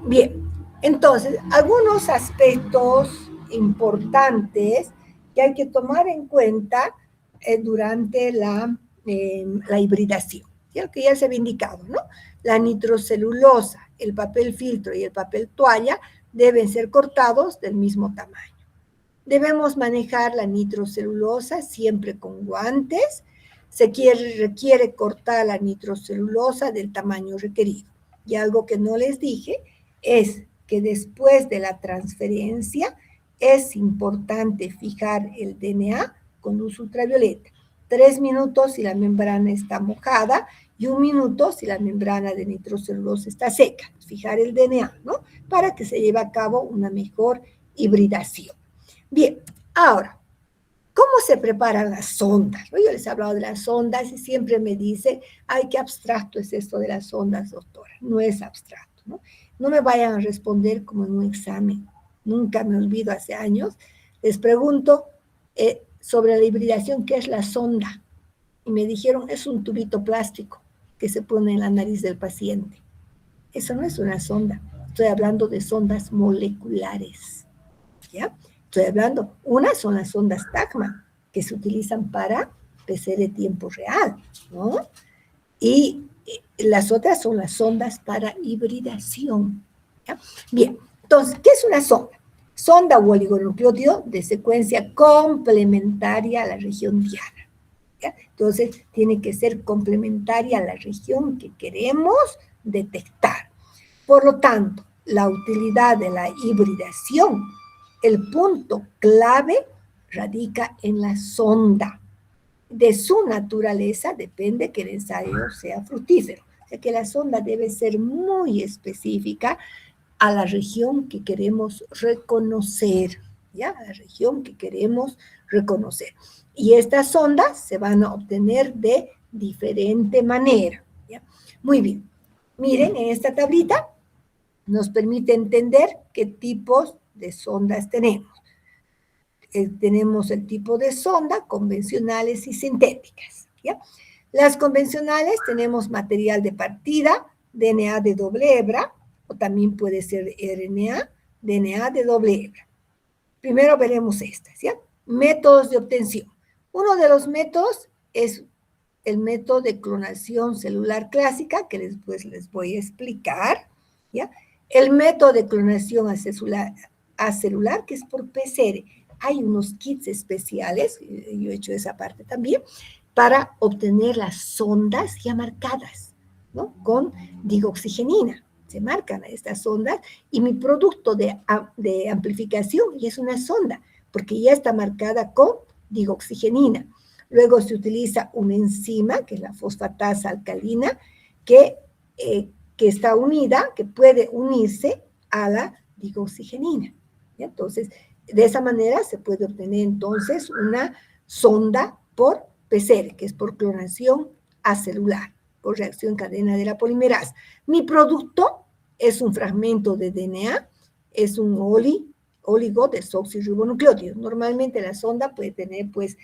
Bien, entonces, algunos aspectos importantes que hay que tomar en cuenta durante la hibridación, ¿sí? Que ya se había indicado, ¿no? La nitrocelulosa, el papel filtro y el papel toalla deben ser cortados del mismo tamaño. Debemos manejar la nitrocelulosa siempre con guantes. Requiere cortar la nitrocelulosa del tamaño requerido. Y algo que no les dije es que después de la transferencia es importante fijar el DNA con luz ultravioleta. 3 minutos si la membrana está mojada y 1 minuto si la membrana de nitrocelulosa está seca. Fijar el DNA, ¿no? Para que se lleve a cabo una mejor hibridación. Bien, ahora, ¿cómo se preparan las sondas? Yo les he hablado de las sondas y siempre me dicen, ay, qué abstracto es esto de las sondas, doctora. No es abstracto, ¿no? No me vayan a responder como en un examen. Nunca me olvido, hace años, les pregunto sobre la hibridación, ¿qué es la sonda? Y me dijeron, es un tubito plástico que se pone en la nariz del paciente. Eso no es una sonda. Estoy hablando de sondas moleculares, ¿ya? Estoy hablando, unas son las sondas TACMA, que se utilizan para PCR tiempo real, ¿no? Y las otras son las sondas para hibridación, ¿ya? Bien, entonces, ¿qué es una sonda? Sonda u oligonucleótido de secuencia complementaria a la región diana, ¿ya? Entonces, tiene que ser complementaria a la región que queremos detectar. Por lo tanto, la utilidad de la hibridación, el punto clave radica en la sonda. De su naturaleza depende que el ensayo sea fructífero. O sea que la sonda debe ser muy específica a la región que queremos reconocer, ¿ya? A la región que queremos reconocer. Y estas sondas se van a obtener de diferente manera, ¿ya? Muy bien. Miren, en esta tablita nos permite entender qué tipos de sondas tenemos. Tenemos el tipo de sonda, convencionales y sintéticas, ¿ya? Las convencionales tenemos material de partida, DNA de doble hebra, o también puede ser RNA, DNA de doble hebra. Primero veremos estas, ¿ya? Métodos de obtención. Uno de los métodos es el método de clonación celular clásica, que después les voy a explicar, ¿ya? El método de clonación acelular, que es por PCR. Hay unos kits especiales, yo he hecho esa parte también, para obtener las sondas ya marcadas, ¿no? Con digoxigenina. Se marcan estas sondas y mi producto de amplificación ya es una sonda, porque ya está marcada con digoxigenina. Luego se utiliza una enzima, que es la fosfatasa alcalina, que está unida, que puede unirse a la digoxigenina. ¿Ya? Entonces, de esa manera se puede obtener entonces una sonda por PCR, que es por clonación acelular, por reacción en cadena de la polimerasa. Mi producto es un fragmento de DNA, es un oligo desoxirribonucleótido. Normalmente la sonda puede tener, pues,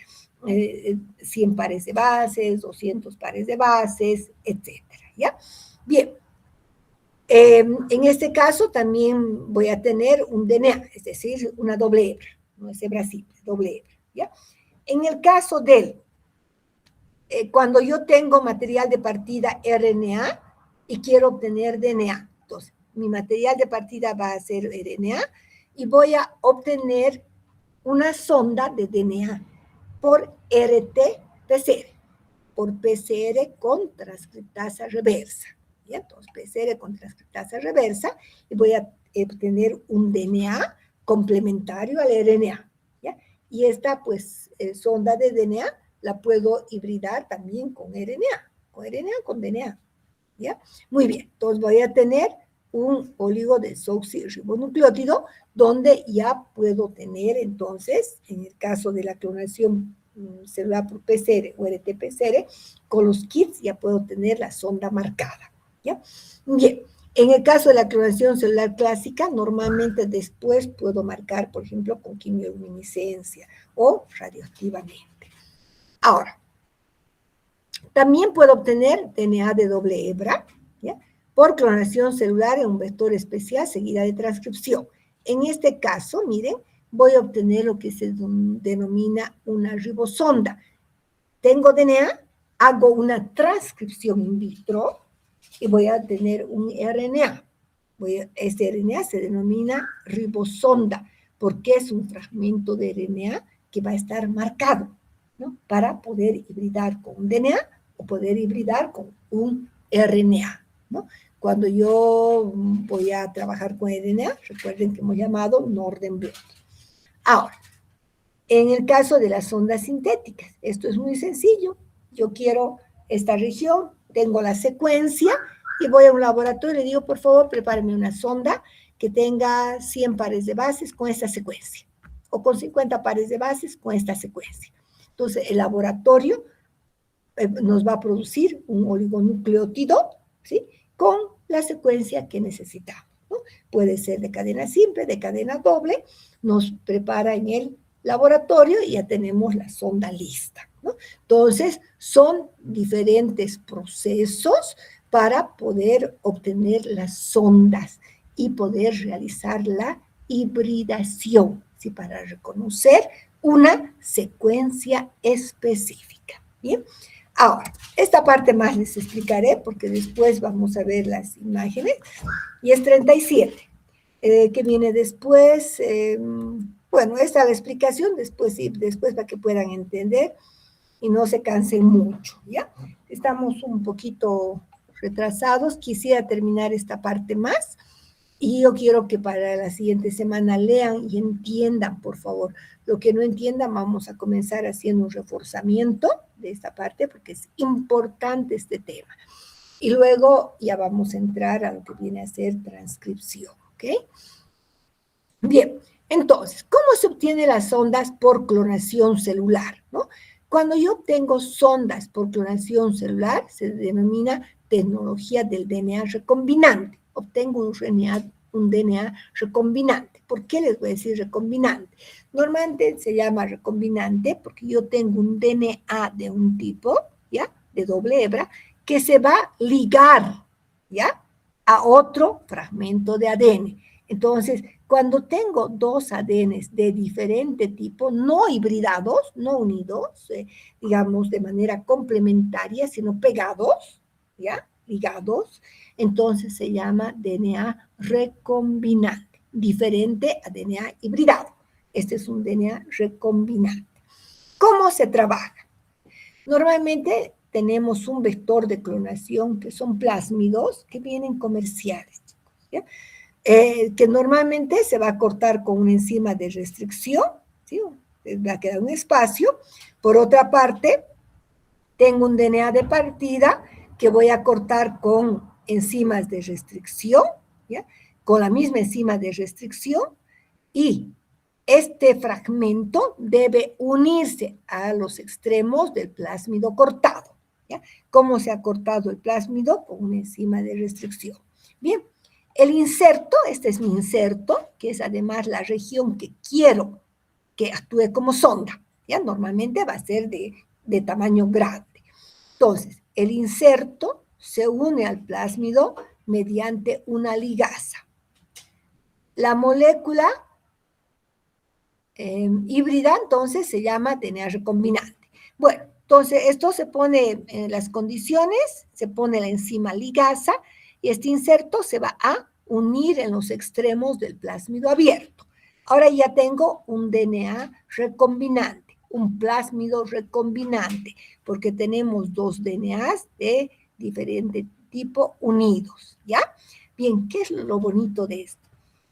100 pares de bases, 200 pares de bases, etcétera, ¿ya? Bien. En este caso también voy a tener un DNA, es decir, una doble hebra, no es hebra simple, doble hebra, ¿ya? En el caso cuando yo tengo material de partida RNA, y quiero obtener DNA. Entonces, mi material de partida va a ser RNA y voy a obtener una sonda de DNA por RT-PCR, por PCR con transcriptasa reversa. ¿Ya? Entonces, PCR con transcriptasa reversa y voy a obtener un DNA complementario al RNA. ¿Ya? Y esta, pues, sonda de DNA la puedo hibridar también con RNA, con DNA. ¿Ya? Muy bien, entonces voy a tener un oligodesoxirribonucleótido donde ya puedo tener entonces, en el caso de la clonación celular por PCR o RT-PCR, con los kits ya puedo tener la sonda marcada. ¿Ya? Bien, en el caso de la clonación celular clásica, normalmente después puedo marcar, por ejemplo, con quimioluminiscencia o radioactivamente. Ahora, también puedo obtener DNA de doble hebra, ¿ya? Por clonación celular en un vector especial seguida de transcripción. En este caso, miren, voy a obtener lo que se denomina una ribosonda. Tengo DNA, hago una transcripción in vitro y voy a tener un RNA. Este RNA se denomina ribosonda porque es un fragmento de RNA que va a estar marcado, ¿no? Para poder hibridar con un DNA o poder hibridar con un RNA, ¿no? Cuando yo voy a trabajar con RNA, recuerden que hemos llamado Nordenblot. Ahora, en el caso de las sondas sintéticas, esto es muy sencillo. Yo quiero esta región, tengo la secuencia y voy a un laboratorio y le digo, por favor, prepárame una sonda que tenga 100 pares de bases con esta secuencia o con 50 pares de bases con esta secuencia. Entonces, el laboratorio nos va a producir un oligonucleótido, ¿sí? Con la secuencia que necesitamos, ¿no? Puede ser de cadena simple, de cadena doble, nos prepara en el laboratorio y ya tenemos la sonda lista, ¿no? Entonces, son diferentes procesos para poder obtener las sondas y poder realizar la hibridación, ¿sí? Para reconocer una secuencia específica, ¿bien? Ahora, esta parte más les explicaré porque después vamos a ver las imágenes. Y es 37, que viene después. Bueno, esta es la explicación, después para que puedan entender y no se cansen mucho, ¿ya? Estamos un poquito retrasados, quisiera terminar esta parte más y yo quiero que para la siguiente semana lean y entiendan, por favor. Lo que no entiendan, vamos a comenzar haciendo un reforzamiento de esta parte porque es importante este tema. Y luego ya vamos a entrar a lo que viene a ser transcripción, ¿ok? Bien, entonces, ¿cómo se obtienen las ondas por clonación celular, ¿no? Cuando yo obtengo sondas por clonación celular, se denomina tecnología del DNA recombinante. Obtengo un DNA recombinante. ¿Por qué les voy a decir recombinante? Normalmente se llama recombinante porque yo tengo un DNA de un tipo, ¿ya? De doble hebra, que se va a ligar, ¿ya? A otro fragmento de ADN. Entonces, cuando tengo dos ADNs de diferente tipo, no hibridados, no unidos, digamos, de manera complementaria, sino pegados, ¿ya? Ligados, entonces se llama DNA recombinante, diferente a DNA hibridado. Este es un DNA recombinante. ¿Cómo se trabaja? Normalmente tenemos un vector de clonación que son plásmidos que vienen comerciales, ¿ya? Que normalmente se va a cortar con una enzima de restricción, ¿sí? Va a quedar un espacio. Por otra parte, tengo un DNA de partida que voy a cortar con enzimas de restricción, ¿ya? Con la misma enzima de restricción, y este fragmento debe unirse a los extremos del plásmido cortado, ¿ya? ¿Cómo se ha cortado el plásmido? Con una enzima de restricción. Bien. El inserto, este es mi inserto, que es además la región que quiero que actúe como sonda, ¿ya? Normalmente va a ser de tamaño grande. Entonces, el inserto se une al plásmido mediante una ligasa. La molécula híbrida, entonces, se llama DNA recombinante. Bueno, entonces, esto se pone en las condiciones, se pone la enzima ligasa, y este inserto se va a unir en los extremos del plásmido abierto. Ahora ya tengo un DNA recombinante, un plásmido recombinante, porque tenemos dos DNAs de diferente tipo unidos, ¿ya? Bien, ¿qué es lo bonito de esto?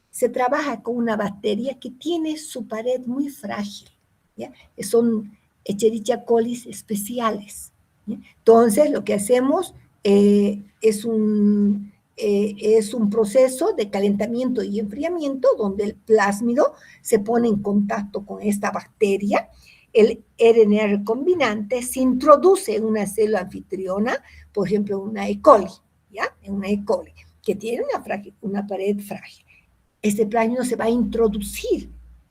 Se trabaja con una bacteria que tiene su pared muy frágil, ¿ya? Son Escherichia coli especiales, ¿ya? Entonces, lo que hacemos es un proceso de calentamiento y enfriamiento donde el plásmido se pone en contacto con esta bacteria, el RNA recombinante se introduce en una célula anfitriona, por ejemplo, una E. coli, ¿ya? En una E. coli, que tiene una pared frágil. Este plásmido se va a introducir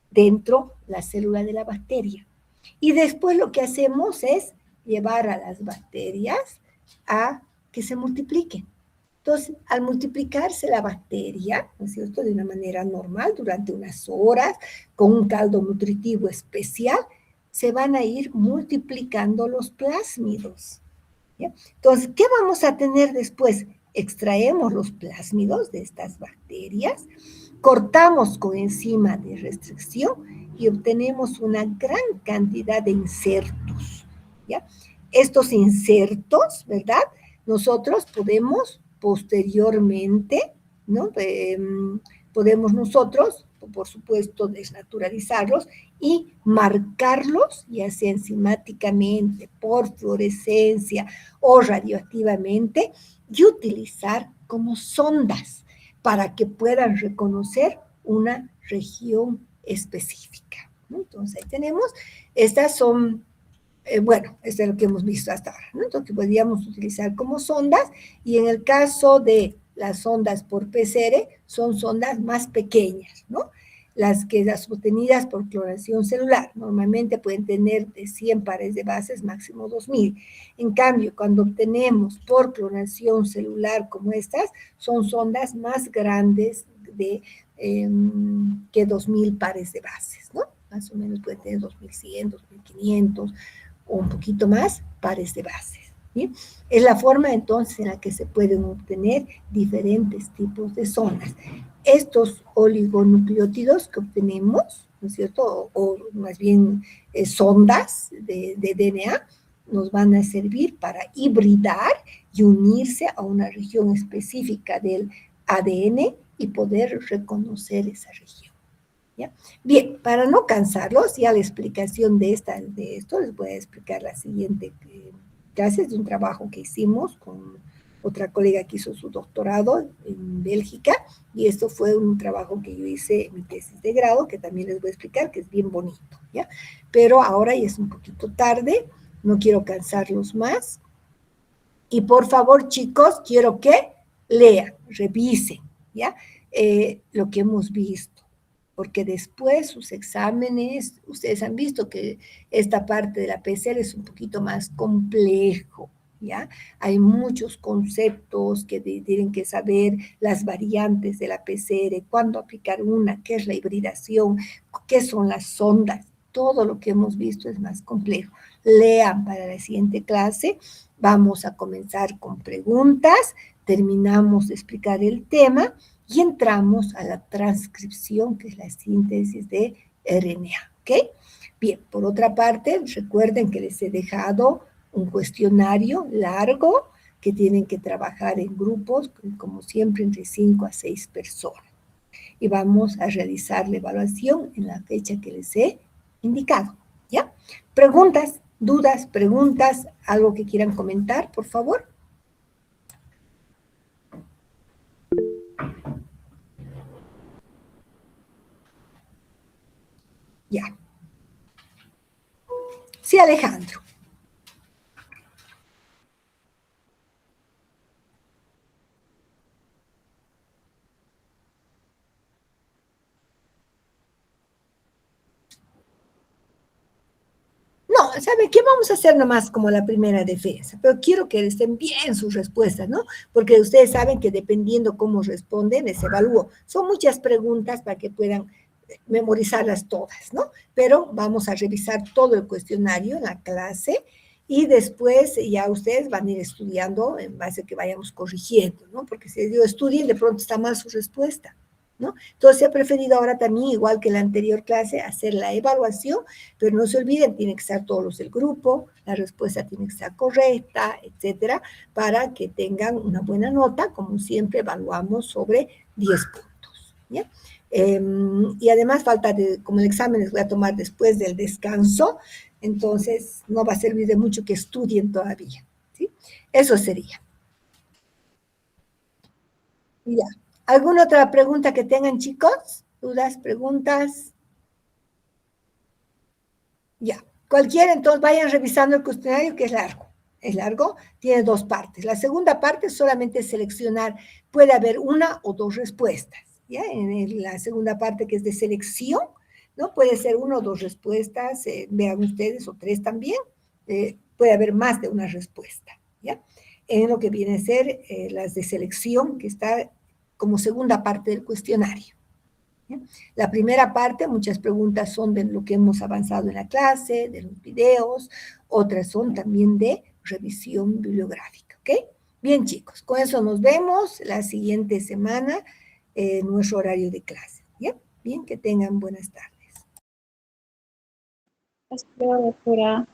dentro de la célula de la bacteria. Y después lo que hacemos es llevar a las bacterias a que se multipliquen. Entonces, al multiplicarse la bacteria, ¿no es cierto?, de una manera normal, durante unas horas, con un caldo nutritivo especial, se van a ir multiplicando los plásmidos, ¿ya? Entonces, ¿qué vamos a tener después? Extraemos los plásmidos de estas bacterias, cortamos con enzima de restricción y obtenemos una gran cantidad de insertos, ¿ya? Estos insertos, ¿verdad? Nosotros podemos posteriormente, ¿no? Podemos nosotros, por supuesto, desnaturalizarlos y marcarlos, ya sea enzimáticamente, por fluorescencia o radioactivamente, y utilizar como sondas para que puedan reconocer una región específica, ¿no? Entonces, ahí tenemos, estas son, bueno, esto es lo que hemos visto hasta ahora, ¿no? Entonces, podríamos utilizar como sondas, y en el caso de las sondas por PCR, son sondas más pequeñas, ¿no? Las obtenidas por clonación celular, normalmente pueden tener de 100 pares de bases, máximo 2000. En cambio, cuando obtenemos por clonación celular como estas, son sondas más grandes que 2000 pares de bases, ¿no? Más o menos pueden tener 2100, 2500 o un poquito más pares de bases, ¿sí? Es la forma entonces en la que se pueden obtener diferentes tipos de sondas. Estos oligonucleótidos que obtenemos, ¿no es cierto?, o más bien sondas de DNA, nos van a servir para hibridar y unirse a una región específica del ADN y poder reconocer esa región, ¿ya? Bien, para no cansarlos, ya la explicación de esto, les voy a explicar la siguiente clase de un trabajo que hicimos con otra colega que hizo su doctorado en Bélgica, y esto fue un trabajo que yo hice en mi tesis de grado, que también les voy a explicar, que es bien bonito, ¿ya? Pero ahora ya es un poquito tarde, no quiero cansarlos más, y por favor, chicos, quiero que lean, revisen, ¿ya? Lo que hemos visto, porque después sus exámenes, ustedes han visto que esta parte de la PCR es un poquito más complejo, ¿ya? Hay muchos conceptos que tienen que saber, las variantes de la PCR, cuándo aplicar una, qué es la hibridación, qué son las sondas, todo lo que hemos visto es más complejo. Lean para la siguiente clase, vamos a comenzar con preguntas, terminamos de explicar el tema y entramos a la transcripción, que es la síntesis de RNA, ¿ok? Bien, por otra parte, recuerden que les he dejado un cuestionario largo que tienen que trabajar en grupos, como siempre, entre 5 a 6 personas. Y vamos a realizar la evaluación en la fecha que les he indicado, ¿ya? Preguntas, dudas, preguntas, algo que quieran comentar, por favor. Ya. Sí, Alejandro. No, ¿sabe qué? Vamos a hacer nomás como la primera defensa, pero quiero que estén bien sus respuestas, ¿no? Porque ustedes saben que dependiendo cómo responden, les evalúo. Son muchas preguntas para que puedan memorizarlas todas, ¿no? Pero vamos a revisar todo el cuestionario en la clase y después ya ustedes van a ir estudiando en base a que vayamos corrigiendo, ¿no? Porque si yo estudien, de pronto está mal su respuesta, ¿no? Entonces he preferido ahora también, igual que en la anterior clase, hacer la evaluación, pero no se olviden, tienen que estar todos los del grupo, la respuesta tiene que estar correcta, etcétera, para que tengan una buena nota, como siempre evaluamos sobre 10 puntos, ¿ya? Y además falta como el examen les voy a tomar después del descanso, entonces no va a servir de mucho que estudien todavía, ¿sí? Eso sería. Ya. ¿Alguna otra pregunta que tengan, chicos? ¿Dudas, preguntas? Ya. Cualquiera, entonces vayan revisando el cuestionario que es largo. Es largo, tiene 2 partes. La segunda parte solamente es seleccionar, puede haber una o 2 respuestas. ¿Ya? En la segunda parte que es de selección, ¿no? Puede ser 1 o 2 respuestas, vean ustedes, o 3 también. Puede haber más de una respuesta. ¿Ya? En lo que viene a ser las de selección, que está como segunda parte del cuestionario. ¿Ya? La primera parte, muchas preguntas son de lo que hemos avanzado en la clase, de los videos, otras son también de revisión bibliográfica, ¿ok? Bien, chicos, con eso nos vemos la siguiente semana en nuestro horario de clase, ¿ya? Bien, que tengan buenas tardes. Hasta luego, doctora.